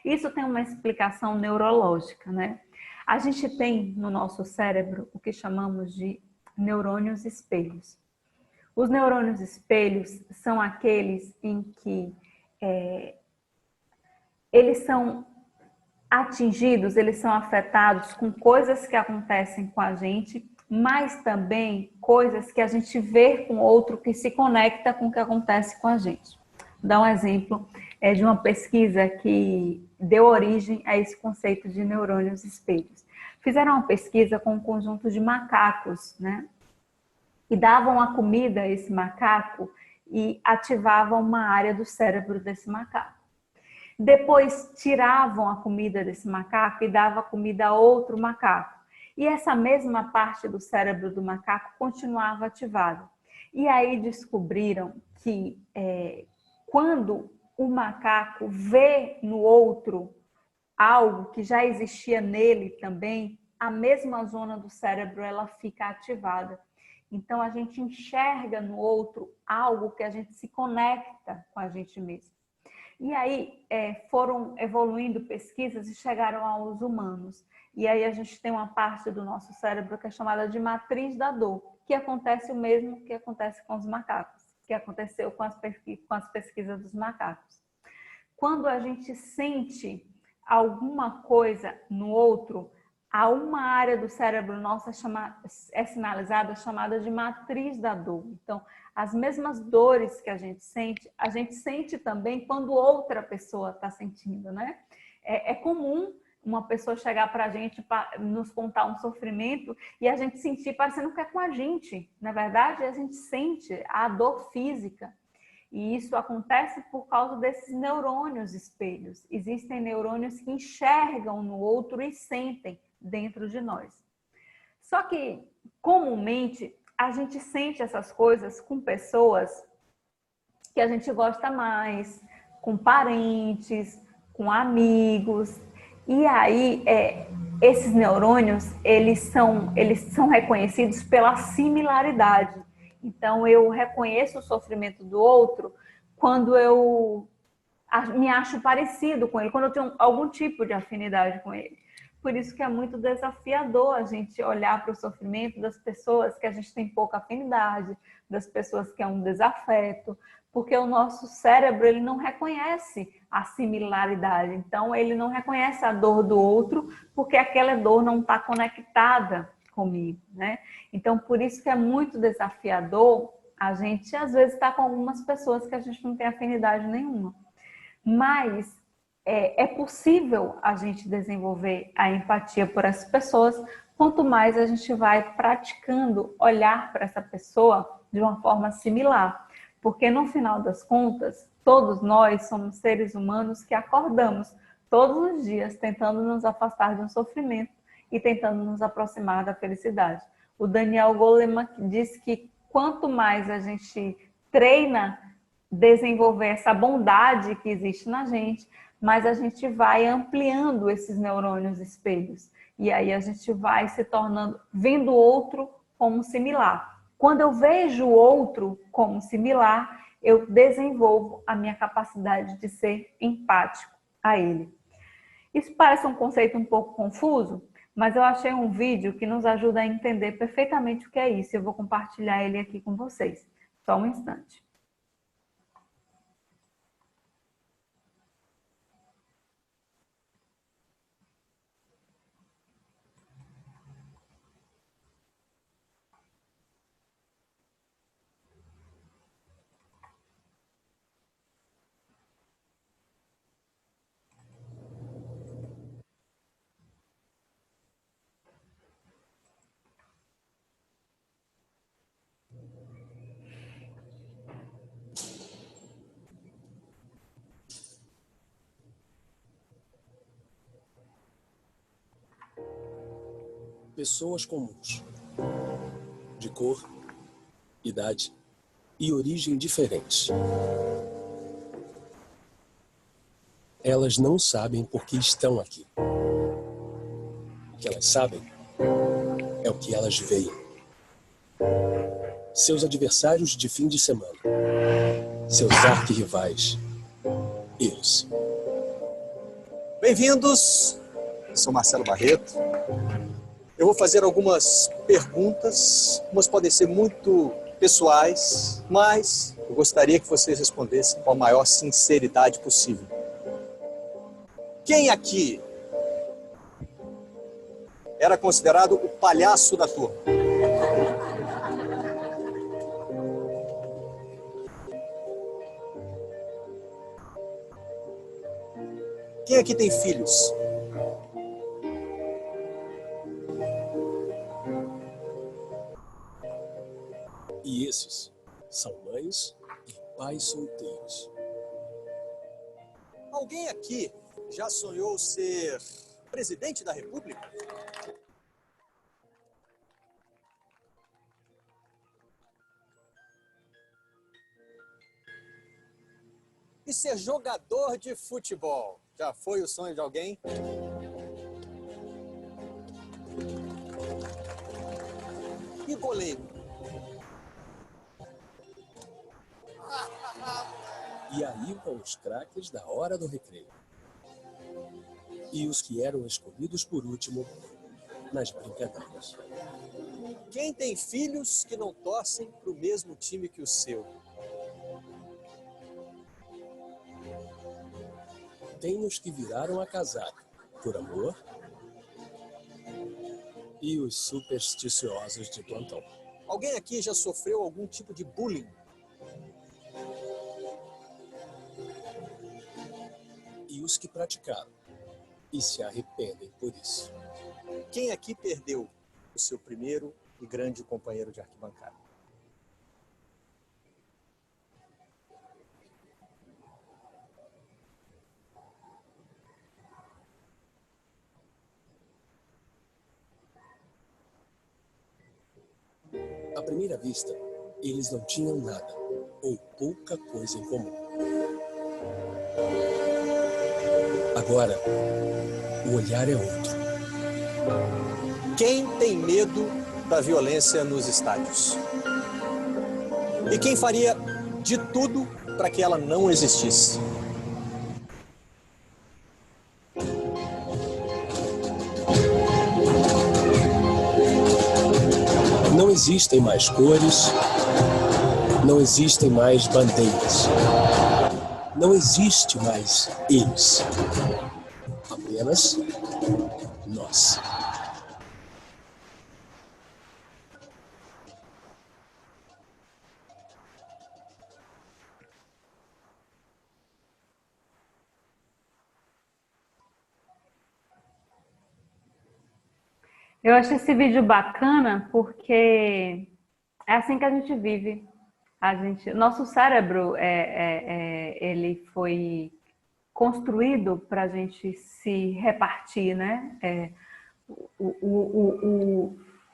Isso tem uma explicação neurológica, né? A gente tem no nosso cérebro o que chamamos de neurônios espelhos. Os neurônios espelhos são aqueles em que eles são atingidos, eles são afetados com coisas que acontecem com a gente, mas também coisas que a gente vê com outro que se conecta com o que acontece com a gente. Vou dar um exemplo de uma pesquisa que deu origem a esse conceito de neurônios espelhos. Fizeram uma pesquisa com um conjunto de macacos, né? E davam a comida a esse macaco e ativavam uma área do cérebro desse macaco. Depois tiravam a comida desse macaco e davam a comida a outro macaco. E essa mesma parte do cérebro do macaco continuava ativada. E aí descobriram que quando o macaco vê no outro algo que já existia nele também, a mesma zona do cérebro ela fica ativada. Então a gente enxerga no outro algo que a gente se conecta com a gente mesmo. E aí foram evoluindo pesquisas e chegaram aos humanos. E aí a gente tem uma parte do nosso cérebro que é chamada de matriz da dor, que acontece o mesmo que acontece com os macacos, que aconteceu com as pesquisas dos macacos. Quando a gente sente alguma coisa no outro, há uma área do cérebro nossa é sinalizada, chamada de matriz da dor. Então, as mesmas dores que a gente sente também quando outra pessoa está sentindo, né? É comum uma pessoa chegar para a gente, para nos contar um sofrimento e a gente sentir parecendo que é com a gente. Na verdade, a gente sente a dor física. E isso acontece por causa desses neurônios espelhos. Existem neurônios que enxergam no outro e sentem dentro de nós. Só que, comumente, a gente sente essas coisas com pessoas que a gente gosta mais, com parentes, com amigos. E aí, esses neurônios, eles são reconhecidos pela similaridade. Então, eu reconheço o sofrimento do outro quando eu me acho parecido com ele, quando eu tenho algum tipo de afinidade com ele. Por isso que é muito desafiador a gente olhar para o sofrimento das pessoas que a gente tem pouca afinidade, das pessoas que é um desafeto, porque o nosso cérebro ele não reconhece a similaridade. Então, ele não reconhece a dor do outro, porque aquela dor não está conectada comigo, né? Então, por isso que é muito desafiador a gente, às vezes, estar com algumas pessoas que a gente não tem afinidade nenhuma. Mas é possível a gente desenvolver a empatia por essas pessoas, quanto mais a gente vai praticando olhar para essa pessoa de uma forma similar. Porque, no final das contas, todos nós somos seres humanos que acordamos todos os dias tentando nos afastar de um sofrimento e tentando nos aproximar da felicidade. O Daniel Goleman diz que quanto mais a gente treina desenvolver essa bondade que existe na gente, mas a gente vai ampliando esses neurônios espelhos. E aí a gente vai se tornando, vendo o outro como similar. Quando eu vejo o outro como similar, eu desenvolvo a minha capacidade de ser empático a ele. Isso parece um conceito um pouco confuso, mas eu achei um vídeo que nos ajuda a entender perfeitamente o que é isso. Eu vou compartilhar ele aqui com vocês. Só um instante. Pessoas comuns, de cor, idade e origem diferentes. Elas não sabem por que estão aqui. O que elas sabem é o que elas veem. Seus adversários de fim de semana, seus arquirrivais, eles. Bem-vindos, eu sou Marcelo Barreto. Eu vou fazer algumas perguntas, umas podem ser muito pessoais, mas eu gostaria que vocês respondessem com a maior sinceridade possível. Quem aqui era considerado o palhaço da turma? Quem aqui tem filhos? E esses são mães e pais solteiros. Alguém aqui já sonhou ser presidente da República? E ser jogador de futebol? Já foi o sonho de alguém? E goleiro? E aí vão os craques da hora do recreio. E os que eram escolhidos por último nas brincadeiras. Quem tem filhos que não torcem para o mesmo time que o seu? Tem os que viraram a casaca por amor e os supersticiosos de plantão. Alguém aqui já sofreu algum tipo de bullying? E os que praticaram e se arrependem por isso. Quem aqui perdeu o seu primeiro e grande companheiro de arquibancada? À primeira vista, eles não tinham nada ou pouca coisa em comum. Agora, o olhar é outro. Quem tem medo da violência nos estádios? E quem faria de tudo para que ela não existisse? Não existem mais cores, não existem mais bandeiras, não existe mais eles, apenas nós. Eu acho esse vídeo bacana porque é assim que a gente vive. Nosso cérebro ele foi construído para a gente se repartir, né?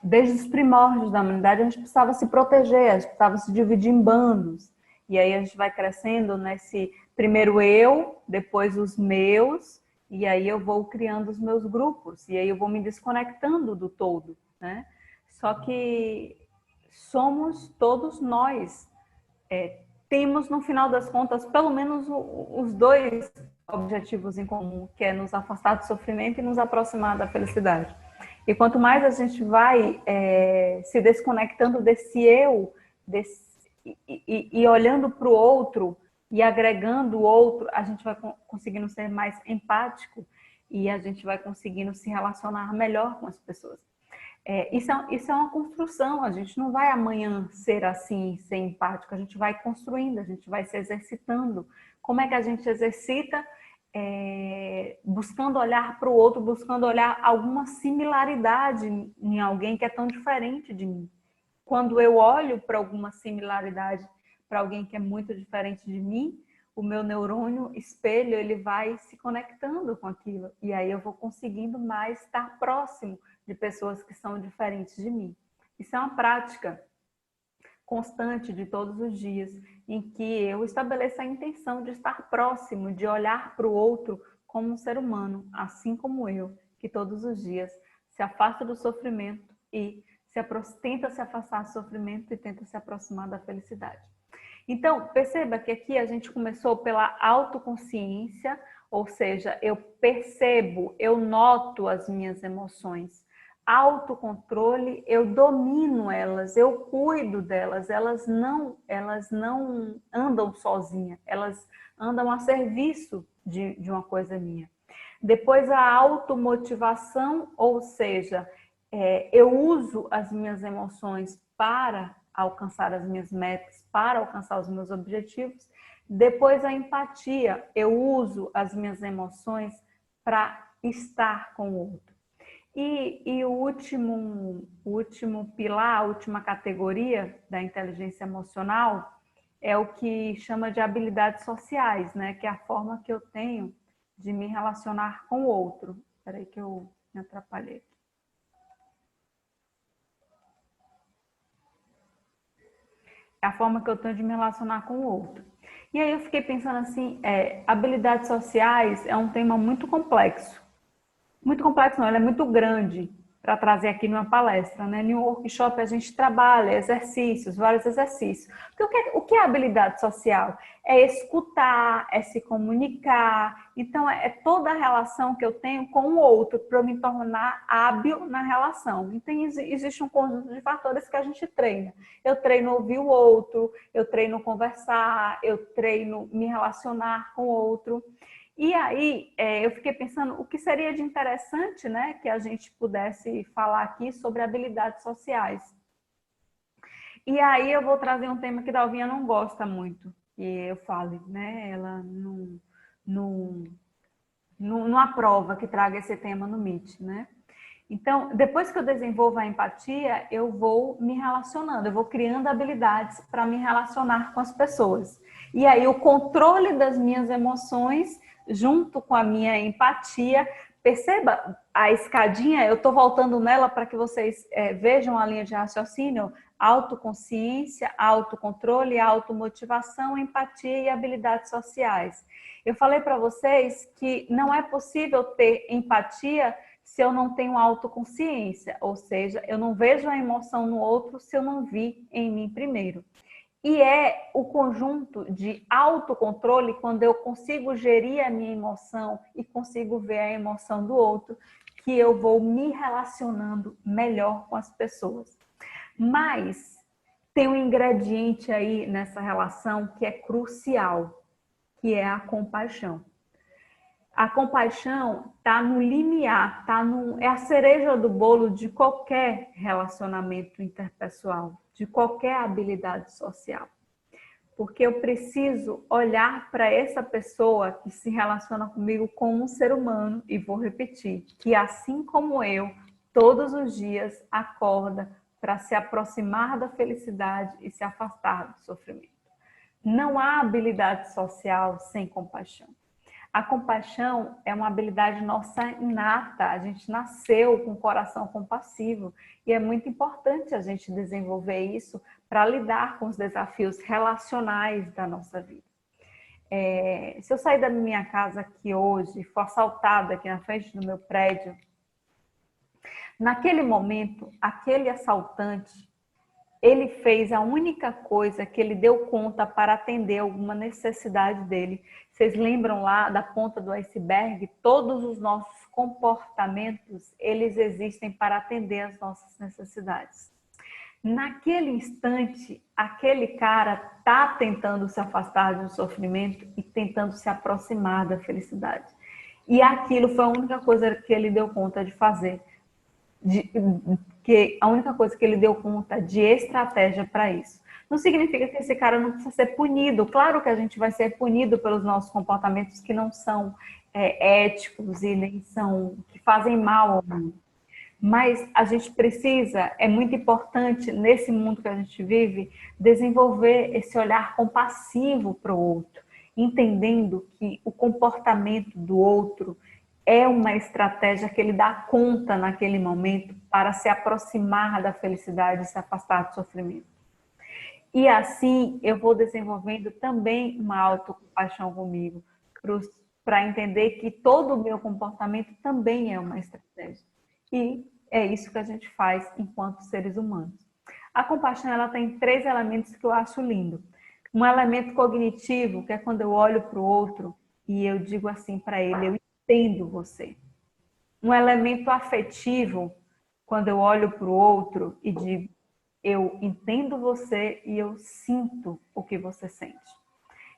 Desde os primórdios da humanidade, a gente precisava se proteger, a gente precisava se dividir em bandos. E aí a gente vai crescendo nesse primeiro eu, depois os meus, e aí eu vou criando os meus grupos, e aí eu vou me desconectando do todo, né? Só que somos todos nós. Temos, no final das contas, pelo menos os dois objetivos em comum, que é nos afastar do sofrimento e nos aproximar da felicidade. E quanto mais a gente vai se desconectando desse eu, e olhando para o outro e agregando o outro, a gente vai conseguindo ser mais empático e a gente vai conseguindo se relacionar melhor com as pessoas. Isso é uma construção, a gente não vai amanhã ser assim, ser empático, a gente vai construindo, a gente vai se exercitando. Como é que a gente exercita? Buscando olhar para o outro, buscando olhar alguma similaridade em alguém que é tão diferente de mim. Quando eu olho para alguma similaridade para alguém que é muito diferente de mim, o meu neurônio espelho, ele vai se conectando com aquilo. E aí eu vou conseguindo mais estar próximo de pessoas que são diferentes de mim. Isso é uma prática constante de todos os dias, em que eu estabeleço a intenção de estar próximo, de olhar para o outro como um ser humano, assim como eu, que todos os dias se afasta do sofrimento e tenta se afastar do sofrimento e tenta se aproximar da felicidade. Então, perceba que aqui a gente começou pela autoconsciência, ou seja, eu percebo, eu noto as minhas emoções. Autocontrole, eu domino elas, eu cuido delas, elas não andam sozinhas, elas andam a serviço de uma coisa minha. Depois a automotivação, ou seja, eu uso as minhas emoções para alcançar as minhas metas, para alcançar os meus objetivos. Depois a empatia, eu uso as minhas emoções para estar com o outro. E o último pilar, a última categoria da inteligência emocional é o que chama de habilidades sociais, né? Que é a forma que eu tenho de me relacionar com o outro. Espera aí que eu me atrapalhei. É a forma que eu tenho de me relacionar com o outro. E aí eu fiquei pensando assim, habilidades sociais é um tema muito complexo. Muito complexo não, ele é muito grande. para trazer aqui numa palestra, né? Em um workshop a gente trabalha exercícios, vários exercícios. Porque o que é habilidade social? É escutar, é se comunicar. Então, é toda a relação que eu tenho com o outro para eu me tornar hábil na relação. Então, existe um conjunto de fatores que a gente treina. Eu treino ouvir o outro, eu treino conversar, eu treino me relacionar com o outro. E aí, eu fiquei pensando o que seria de interessante, né, que a gente pudesse falar aqui sobre habilidades sociais. E aí eu vou trazer um tema que Dalvinha não gosta muito, que eu fale, né, ela não aprova que traga esse tema no Meet, né. Então, depois que eu desenvolvo a empatia, eu vou me relacionando, eu vou criando habilidades para me relacionar com as pessoas. E aí o controle das minhas emoções junto com a minha empatia, perceba a escadinha, eu estou voltando nela para que vocês vejam a linha de raciocínio: autoconsciência, autocontrole, automotivação, empatia e habilidades sociais. Eu falei para vocês que não é possível ter empatia se eu não tenho autoconsciência, ou seja, eu não vejo a emoção no outro se eu não vi em mim primeiro. E é o conjunto de autocontrole, quando eu consigo gerir a minha emoção e consigo ver a emoção do outro, que eu vou me relacionando melhor com as pessoas. Mas tem um ingrediente aí nessa relação que é crucial, que é a compaixão. A compaixão está no limiar, é a cereja do bolo de qualquer relacionamento interpessoal, de qualquer habilidade social. Porque eu preciso olhar para essa pessoa que se relaciona comigo como um ser humano, e vou repetir, que assim como eu, todos os dias acorda para se aproximar da felicidade e se afastar do sofrimento. Não há habilidade social sem compaixão. A compaixão é uma habilidade nossa inata, a gente nasceu com o coração compassivo e é muito importante a gente desenvolver isso para lidar com os desafios relacionais da nossa vida. Se eu sair da minha casa aqui hoje e for assaltada aqui na frente do meu prédio, naquele momento, aquele assaltante, ele fez a única coisa que ele deu conta para atender alguma necessidade dele. Vocês lembram lá da ponta do iceberg? Todos os nossos comportamentos, eles existem para atender às nossas necessidades. Naquele instante, aquele cara está tentando se afastar do sofrimento e tentando se aproximar da felicidade. E aquilo foi a única coisa que ele deu conta de fazer. A única coisa que ele deu conta de estratégia para isso. Não significa que esse cara não precisa ser punido. Claro que a gente vai ser punido pelos nossos comportamentos que não são éticos e nem são, que fazem mal ao mundo. Mas a gente precisa, é muito importante nesse mundo que a gente vive, desenvolver esse olhar compassivo para o outro, entendendo que o comportamento do outro é uma estratégia que ele dá conta naquele momento para se aproximar da felicidade e se afastar do sofrimento. E assim eu vou desenvolvendo também uma autocompaixão comigo, para entender que todo o meu comportamento também é uma estratégia. E é isso que a gente faz enquanto seres humanos. A compaixão, ela tem 3 elementos que eu acho lindo. Um elemento cognitivo, que é quando eu olho para o outro e eu digo assim para ele: eu entendo você. Um elemento afetivo, quando eu olho para o outro e digo: eu entendo você e eu sinto o que você sente.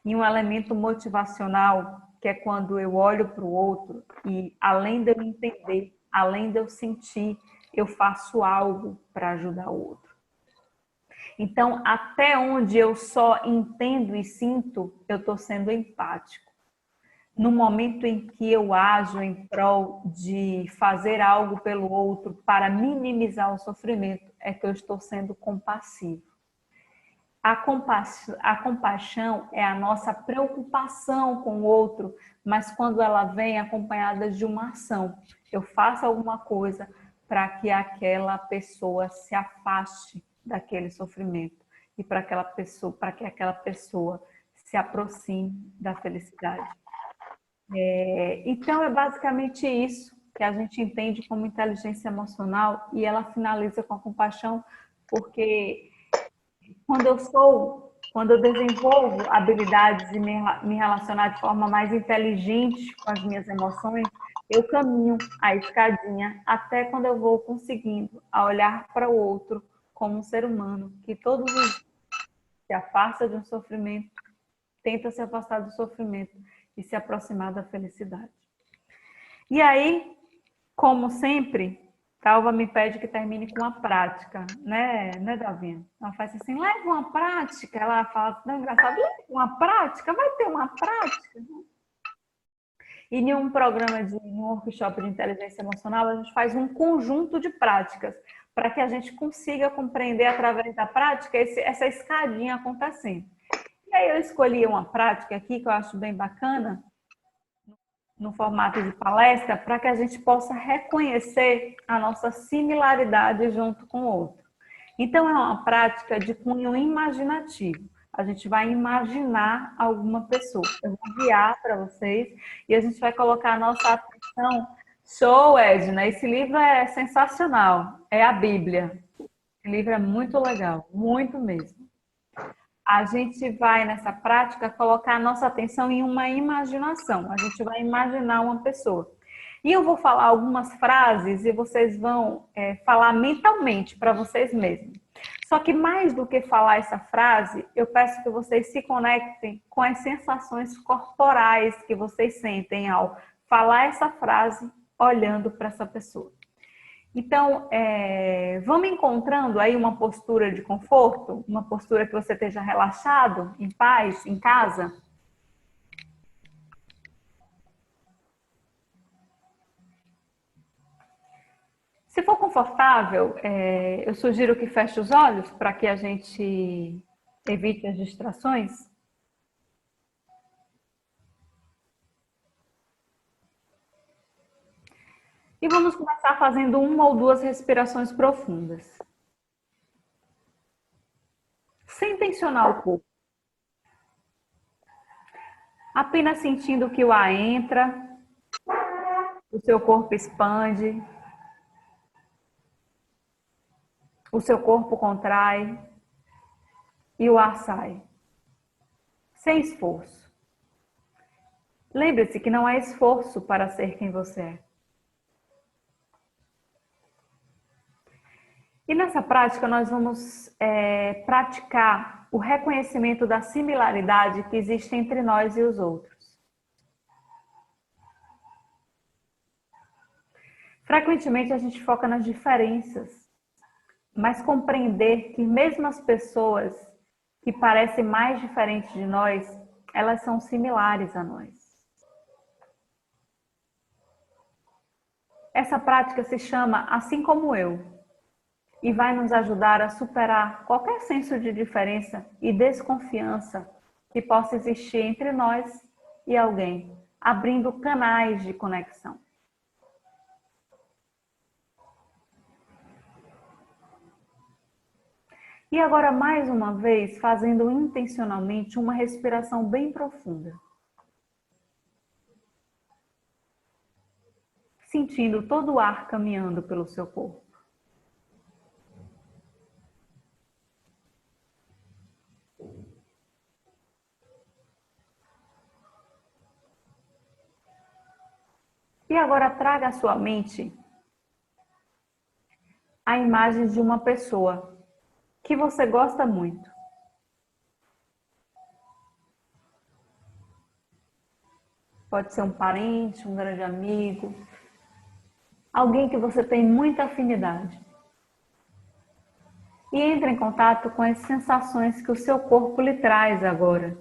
E um elemento motivacional, que é quando eu olho para o outro e, além de eu entender, além de eu sentir, eu faço algo para ajudar o outro. Então, até onde eu só entendo e sinto, eu estou sendo empático. No momento em que eu ajo em prol de fazer algo pelo outro para minimizar o sofrimento, é que eu estou sendo compassivo. A compaixão é a nossa preocupação com o outro, mas quando ela vem acompanhada de uma ação, eu faço alguma coisa para que aquela pessoa se afaste daquele sofrimento e para que aquela pessoa se aproxime da felicidade. Então é basicamente isso que a gente entende como inteligência emocional e ela finaliza com a compaixão, porque quando eu desenvolvo habilidades e me relacionar de forma mais inteligente com as minhas emoções, eu caminho a escadinha até quando eu vou conseguindo a olhar para o outro como um ser humano que todos os dias se afasta de um sofrimento, tenta se afastar do sofrimento e se aproximar da felicidade. E aí, como sempre, Talva me pede que termine com uma prática, né, Davinha? Ela faz assim, leva uma prática. Ela fala, não, engraçado, leva uma prática, vai ter uma prática. E em um em um workshop de inteligência emocional, a gente faz um conjunto de práticas para que a gente consiga compreender através da prática essa escadinha acontecendo. E aí eu escolhi uma prática aqui que eu acho bem bacana, no formato de palestra, para que a gente possa reconhecer a nossa similaridade junto com o outro. Então, é uma prática de cunho imaginativo. A gente vai imaginar alguma pessoa. Eu vou guiar para vocês e a gente vai colocar a nossa atenção. Show, Edna! Esse livro é sensacional. É a Bíblia. Esse livro é muito legal, muito mesmo. A gente vai, nessa prática, colocar a nossa atenção em uma imaginação. A gente vai imaginar uma pessoa. E eu vou falar algumas frases e vocês vão falar mentalmente para vocês mesmos. Só que mais do que falar essa frase, eu peço que vocês se conectem com as sensações corporais que vocês sentem ao falar essa frase olhando para essa pessoa. Então, vamos encontrando aí uma postura de conforto, uma postura que você esteja relaxado, em paz, em casa. Se for confortável, eu sugiro que feche os olhos para que a gente evite as distrações. E vamos começar fazendo uma ou duas respirações profundas. Sem tensionar o corpo. Apenas sentindo que o ar entra, o seu corpo expande, o seu corpo contrai e o ar sai. Sem esforço. Lembre-se que não há esforço para ser quem você é. E nessa prática nós vamos praticar o reconhecimento da similaridade que existe entre nós e os outros. Frequentemente a gente foca nas diferenças, mas compreender que mesmo as pessoas que parecem mais diferentes de nós, elas são similares a nós. Essa prática se chama Assim Como Eu. E vai nos ajudar a superar qualquer senso de diferença e desconfiança que possa existir entre nós e alguém, abrindo canais de conexão. E agora, mais uma vez, fazendo intencionalmente uma respiração bem profunda. Sentindo todo o ar caminhando pelo seu corpo. E agora traga à sua mente a imagem de uma pessoa que você gosta muito. Pode ser um parente, um grande amigo, alguém que você tem muita afinidade. E entre em contato com as sensações que o seu corpo lhe traz agora.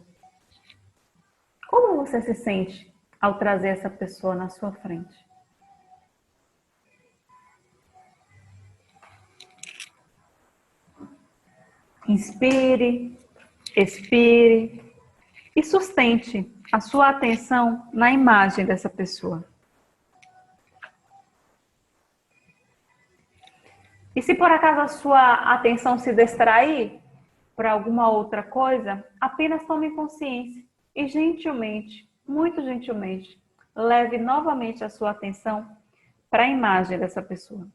Como você se sente ao trazer essa pessoa na sua frente? Inspire, expire e sustente a sua atenção na imagem dessa pessoa. E se por acaso a sua atenção se distrair para alguma outra coisa, apenas tome consciência e gentilmente, muito gentilmente, leve novamente a sua atenção para a imagem dessa pessoa.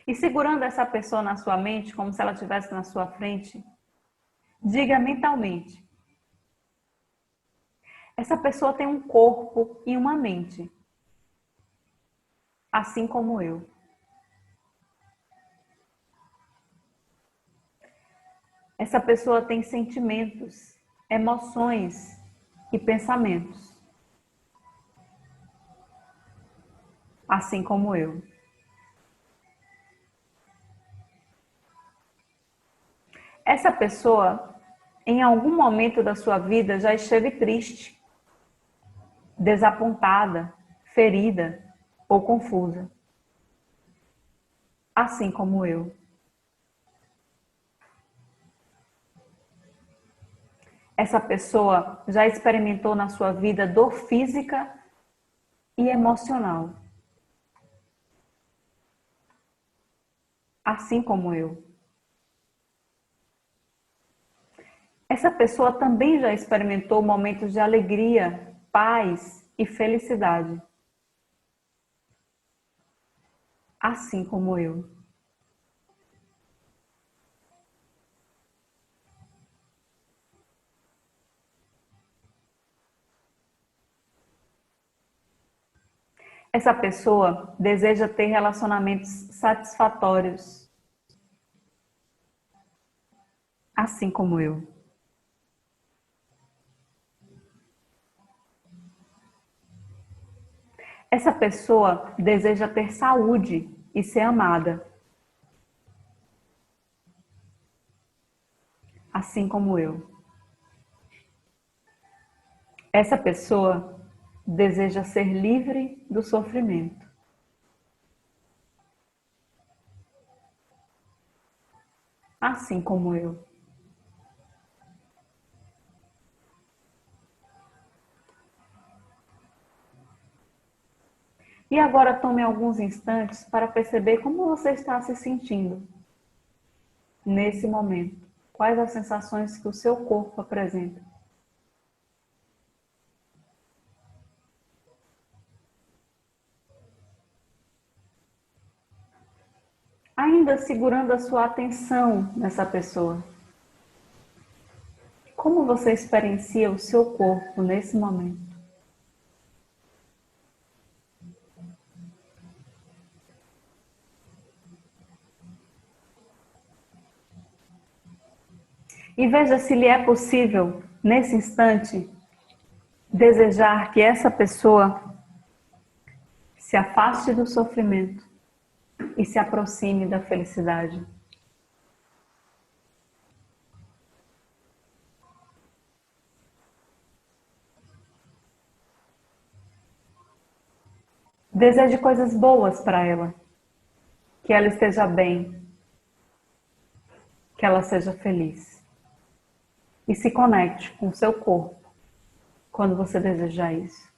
E segurando essa pessoa na sua mente, como se ela estivesse na sua frente, diga mentalmente: essa pessoa tem um corpo e uma mente, assim como eu. Essa pessoa tem sentimentos, emoções e pensamentos, assim como eu. Essa pessoa, em algum momento da sua vida, já esteve triste, desapontada, ferida ou confusa, assim como eu. Essa pessoa já experimentou na sua vida dor física e emocional, assim como eu. Essa pessoa também já experimentou momentos de alegria, paz e felicidade, assim como eu. Essa pessoa deseja ter relacionamentos satisfatórios, assim como eu. Essa pessoa deseja ter saúde e ser amada, assim como eu. Essa pessoa deseja ser livre do sofrimento, assim como eu. E agora tome alguns instantes para perceber como você está se sentindo nesse momento. Quais as sensações que o seu corpo apresenta? Ainda segurando a sua atenção nessa pessoa. Como você experiencia o seu corpo nesse momento? E veja se lhe é possível, nesse instante, desejar que essa pessoa se afaste do sofrimento e se aproxime da felicidade. Deseje coisas boas para ela, que ela esteja bem, que ela seja feliz. E se conecte com o seu corpo quando você desejar isso.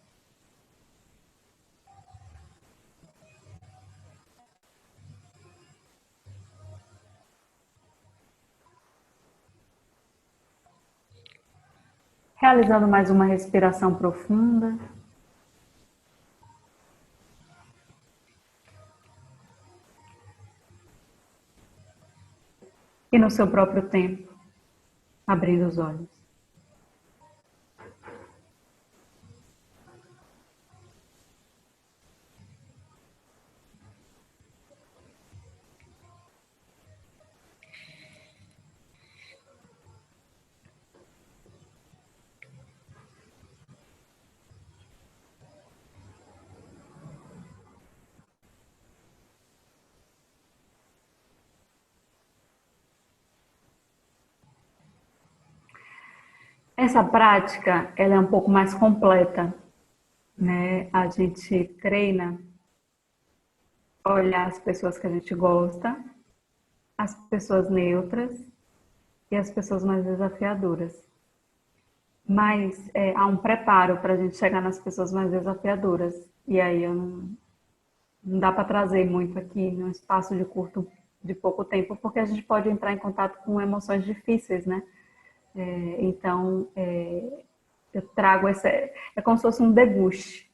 Realizando mais uma respiração profunda. E no seu próprio tempo, abrindo os olhos. Essa prática, ela é um pouco mais completa, né? A gente treina olhar as pessoas que a gente gosta, as pessoas neutras e as pessoas mais desafiadoras. Mas há um preparo para a gente chegar nas pessoas mais desafiadoras. E aí não dá para trazer muito aqui num espaço de curto de pouco tempo, porque a gente pode entrar em contato com emoções difíceis, né? Então, eu trago é como se fosse um deguste,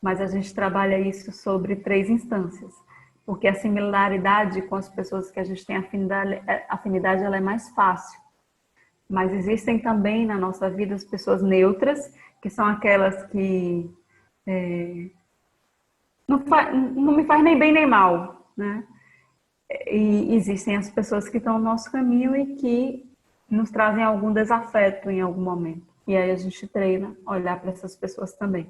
mas a gente trabalha isso sobre 3 instâncias, porque a similaridade com as pessoas que a gente tem afinidade ela é mais fácil, mas existem também na nossa vida as pessoas neutras, que são aquelas que não me faz nem bem nem mal, né? E existem as pessoas que estão no nosso caminho e que nos trazem algum desafeto em algum momento. E aí a gente treina olhar para essas pessoas também.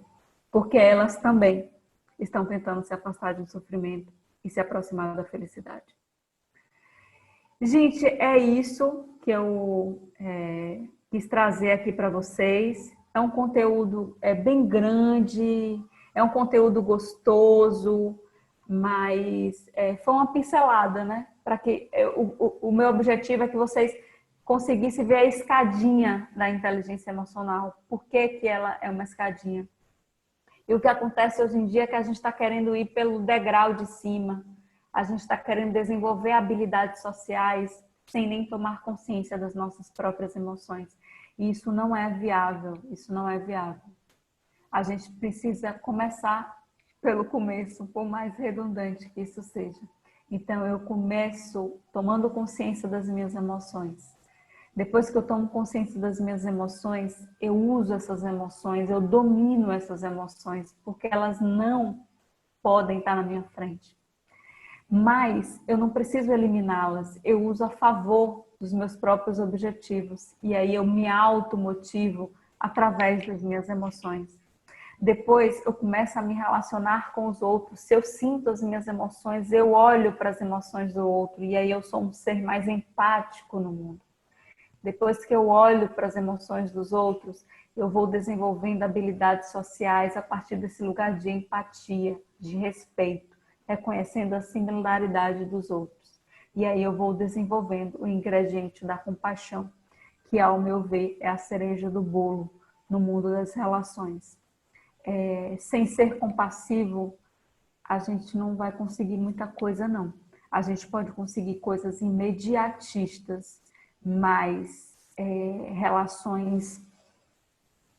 Porque elas também estão tentando se afastar de um sofrimento e se aproximar da felicidade. Gente, é isso que eu quis trazer aqui para vocês. É um conteúdo bem grande, é um conteúdo gostoso, mas foi uma pincelada, né? Para que o meu objetivo é que vocês conseguissem ver a escadinha da inteligência emocional. Por que que ela é uma escadinha? E o que acontece hoje em dia é que a gente está querendo ir pelo degrau de cima. A gente está querendo desenvolver habilidades sociais sem nem tomar consciência das nossas próprias emoções. E isso não é viável, isso não é viável. A gente precisa começar pelo começo, por mais redundante que isso seja. Então, eu começo tomando consciência das minhas emoções. Depois que eu tomo consciência das minhas emoções, eu uso essas emoções, eu domino essas emoções, porque elas não podem estar na minha frente. Mas eu não preciso eliminá-las, eu uso a favor dos meus próprios objetivos. E aí eu me automotivo através das minhas emoções. Depois eu começo a me relacionar com os outros. Se eu sinto as minhas emoções, eu olho para as emoções do outro. E aí eu sou um ser mais empático no mundo. Depois que eu olho para as emoções dos outros, eu vou desenvolvendo habilidades sociais a partir desse lugar de empatia, de respeito, reconhecendo a similaridade dos outros. E aí eu vou desenvolvendo o ingrediente da compaixão, que, ao meu ver, é a cereja do bolo no mundo das relações. Sem ser compassivo, a gente não vai conseguir muita coisa, não. A gente pode conseguir coisas imediatistas, mas relações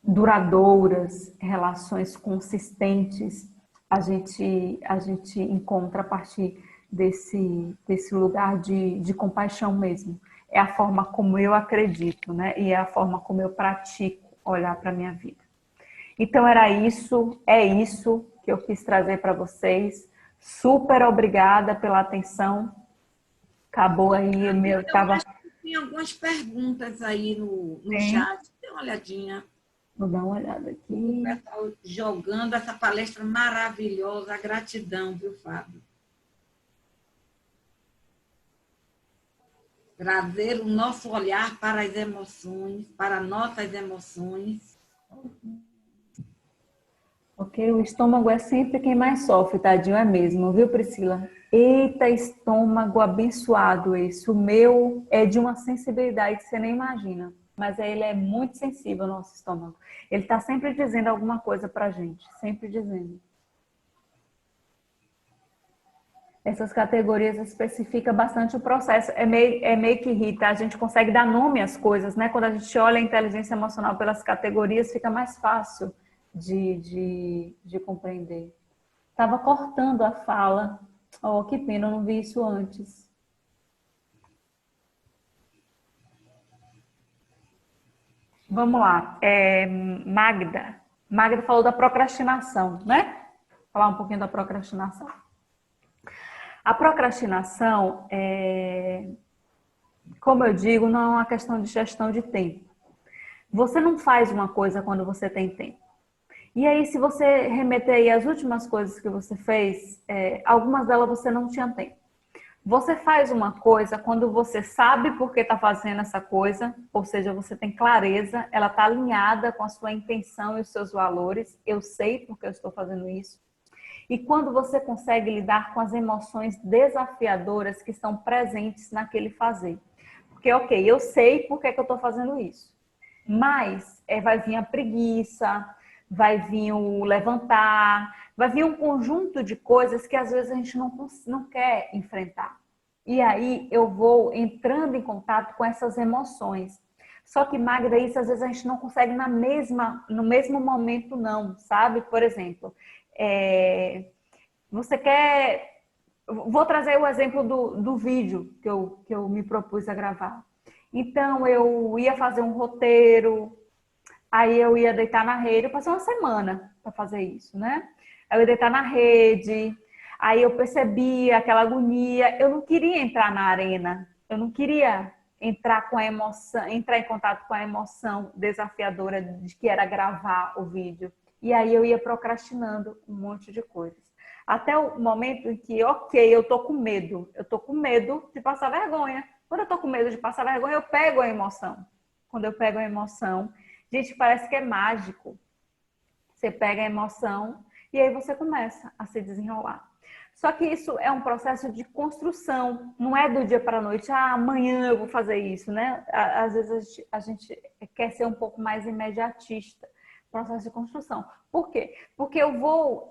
duradouras, relações consistentes, a gente encontra a partir desse lugar de compaixão mesmo. É a forma como eu acredito, né? E é a forma como eu pratico olhar para a minha vida. Então é isso que eu quis trazer para vocês. Super obrigada pela atenção. Acabou aí o meu... Tem algumas perguntas aí no chat. Dê uma olhadinha. Vou dar uma olhada aqui. O pessoal jogando essa palestra maravilhosa. Gratidão, viu, Fábio? Trazer o nosso olhar para as emoções, para nossas emoções. Ok, o estômago é sempre quem mais sofre, tadinho, é mesmo, viu, Priscila? Eita, estômago abençoado esse. O meu é de uma sensibilidade que você nem imagina. Mas ele é muito sensível, o nosso estômago. Ele está sempre dizendo alguma coisa pra gente. Sempre dizendo. Essas categorias especificam bastante o processo. É meio que irrita. A gente consegue dar nome às coisas, né? Quando a gente olha a inteligência emocional pelas categorias, fica mais fácil de compreender. Estava cortando a fala. Oh, que pena, eu não vi isso antes. Vamos lá. Magda. Magda falou da procrastinação, né? Vou falar um pouquinho da procrastinação. A procrastinação, como eu digo, não é uma questão de gestão de tempo. Você não faz uma coisa quando você tem tempo. E aí, se você remeter aí as últimas coisas que você fez, algumas delas você não tinha tempo. Você faz uma coisa quando você sabe por que está fazendo essa coisa, ou seja, você tem clareza, ela está alinhada com a sua intenção e os seus valores. Eu sei porque eu estou fazendo isso. E quando você consegue lidar com as emoções desafiadoras que estão presentes naquele fazer. Porque, ok, eu sei por que eu estou fazendo isso. Mas vai vir a preguiça, vai vir o levantar, vai vir um conjunto de coisas que às vezes a gente não quer enfrentar. E aí eu vou entrando em contato com essas emoções. Só que, Magda, isso às vezes a gente não consegue no mesmo momento, não, sabe? Por exemplo, você quer... Vou trazer o exemplo do vídeo que eu me propus a gravar. Então, eu ia fazer um roteiro, aí eu ia deitar na rede, eu passei uma semana para fazer isso, né? Aí eu ia deitar na rede, aí eu percebi aquela agonia, eu não queria entrar na arena, eu não queria entrar com a emoção, entrar em contato com a emoção desafiadora de que era gravar o vídeo. E aí eu ia procrastinando um monte de coisas. Até o momento em que, ok, eu tô com medo de passar vergonha. Quando eu tô com medo de passar vergonha, eu pego a emoção. Quando eu pego a emoção, gente, parece que é mágico. Você pega a emoção e aí você começa a se desenrolar. Só que isso é um processo de construção, não é do dia para a noite, amanhã eu vou fazer isso, né? Às vezes a gente quer ser um pouco mais imediatista, processo de construção. Por quê? Porque eu vou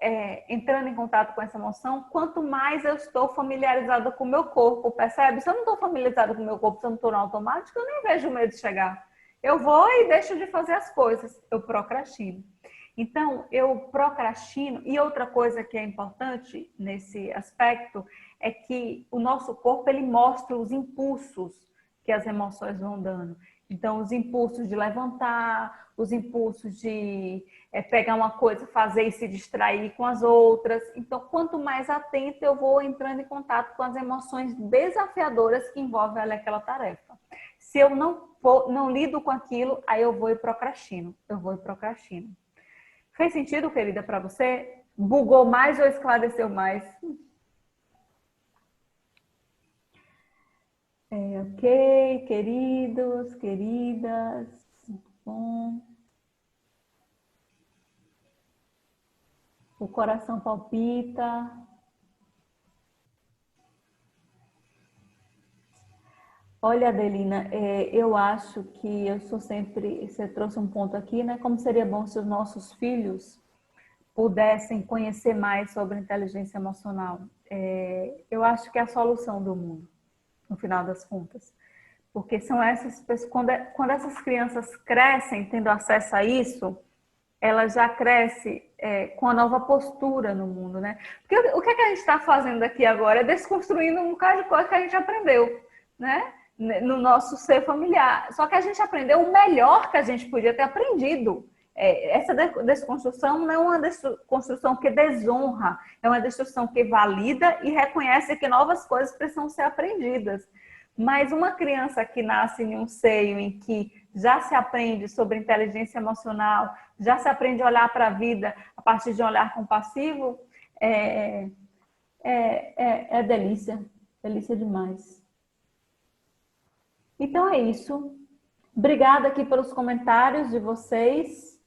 entrando em contato com essa emoção, quanto mais eu estou familiarizada com o meu corpo, percebe? Se eu não estou familiarizada com o meu corpo, se eu não estou no automático, eu nem vejo o medo de chegar. Eu vou e deixo de fazer as coisas, eu procrastino. Então, eu procrastino. E outra coisa que é importante nesse aspecto é que o nosso corpo, ele mostra os impulsos que as emoções vão dando. Então, os impulsos de levantar, os impulsos de pegar uma coisa, fazer e se distrair com as outras. Então, quanto mais atenta eu vou entrando em contato com as emoções desafiadoras que envolvem aquela tarefa. Se eu não lido com aquilo, aí eu vou e procrastino. Fez sentido, querida, para você? Bugou mais ou esclareceu mais? Ok, queridos, queridas. Bom. O coração palpita. Olha, Adelina, eu acho que eu sou sempre... Você trouxe um ponto aqui, né? Como seria bom se os nossos filhos pudessem conhecer mais sobre inteligência emocional. Eu acho que é a solução do mundo, no final das contas. Porque são essas pessoas... Quando essas crianças crescem tendo acesso a isso, ela já cresce com a nova postura no mundo, né? Porque o que a gente está fazendo aqui agora é desconstruindo um bocado de coisa que a gente aprendeu, né? No nosso ser familiar. Só que a gente aprendeu o melhor que a gente podia ter aprendido. Essa desconstrução não é uma desconstrução que desonra, é uma desconstrução que valida e reconhece que novas coisas precisam ser aprendidas. Mas uma criança que nasce em um seio em que já se aprende sobre inteligência emocional, já se aprende a olhar para a vida a partir de um olhar compassivo, é delícia, delícia demais. Então é isso. Obrigada aqui pelos comentários de vocês.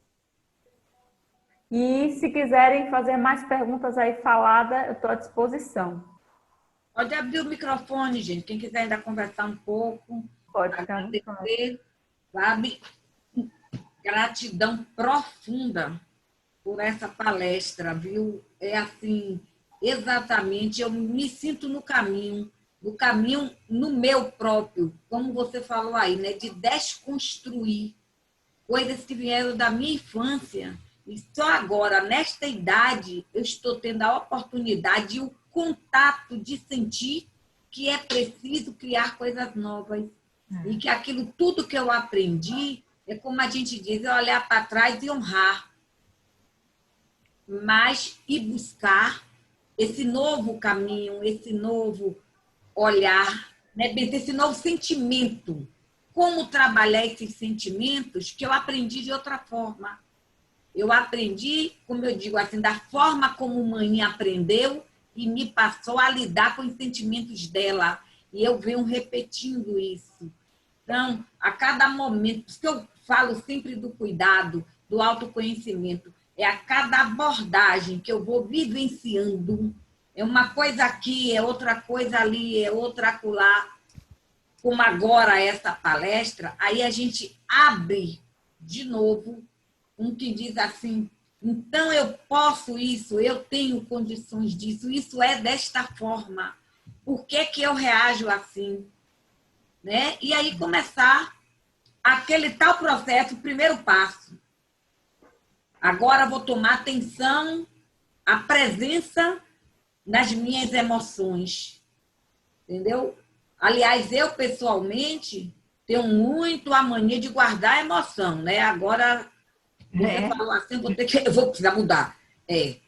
E se quiserem fazer mais perguntas aí falada, eu estou à disposição. Pode abrir o microfone, gente. Quem quiser ainda conversar um pouco. Pode ficar. Agradecer, sabe? Gratidão profunda por essa palestra, viu? É assim, exatamente, eu me sinto no caminho no meu próprio, como você falou aí, né? De desconstruir coisas que vieram da minha infância. E só agora, nesta idade, eu estou tendo a oportunidade e o contato de sentir que é preciso criar coisas novas. E que aquilo tudo que eu aprendi, é como a gente diz, é olhar para trás e honrar. Mas ir buscar esse novo caminho, esse novo olhar, né? Esse novo sentimento. Como trabalhar esses sentimentos que eu aprendi de outra forma. Eu aprendi, como eu digo assim, da forma como mãe aprendeu e me passou a lidar com os sentimentos dela. E eu venho repetindo isso. Então, a cada momento, isso que eu falo sempre do cuidado, do autoconhecimento, é a cada abordagem que eu vou vivenciando. É uma coisa aqui, é outra coisa ali, é outra acolá. Como agora essa palestra, aí a gente abre de novo um que diz assim, então eu posso isso, eu tenho condições disso, isso é desta forma. por que que eu reajo assim, né? E aí começar aquele tal processo, o primeiro passo. Agora vou tomar atenção à presença nas minhas emoções, entendeu? Aliás, eu pessoalmente tenho muito a mania de guardar a emoção, né? Agora, você falou assim, eu vou precisar mudar.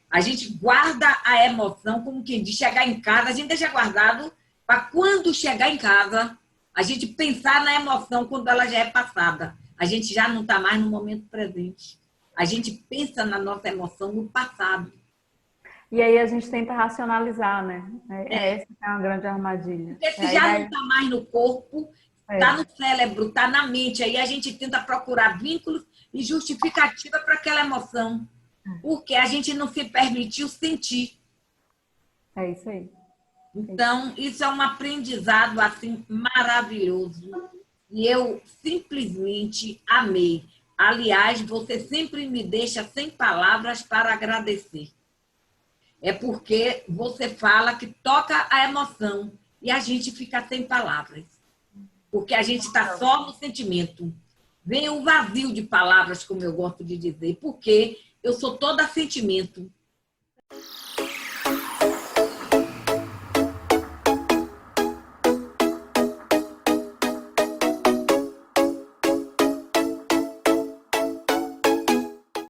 A gente guarda a emoção, como quem diz, chegar em casa, a gente deixa guardado para quando chegar em casa, a gente pensar na emoção quando ela já é passada. A gente já não está mais no momento presente. A gente pensa na nossa emoção no passado. E aí a gente tenta racionalizar, né? Essa que é uma grande armadilha. Porque se já não está mais no corpo, está no cérebro, está na mente, aí a gente tenta procurar vínculos e justificativa para aquela emoção. Porque a gente não se permitiu sentir. É isso aí. Então, isso é um aprendizado assim maravilhoso. E eu simplesmente amei. Aliás, você sempre me deixa sem palavras para agradecer. É porque você fala que toca a emoção e a gente fica sem palavras. Porque a gente está só no sentimento. Vem o vazio de palavras, como eu gosto de dizer, porque eu sou toda sentimento.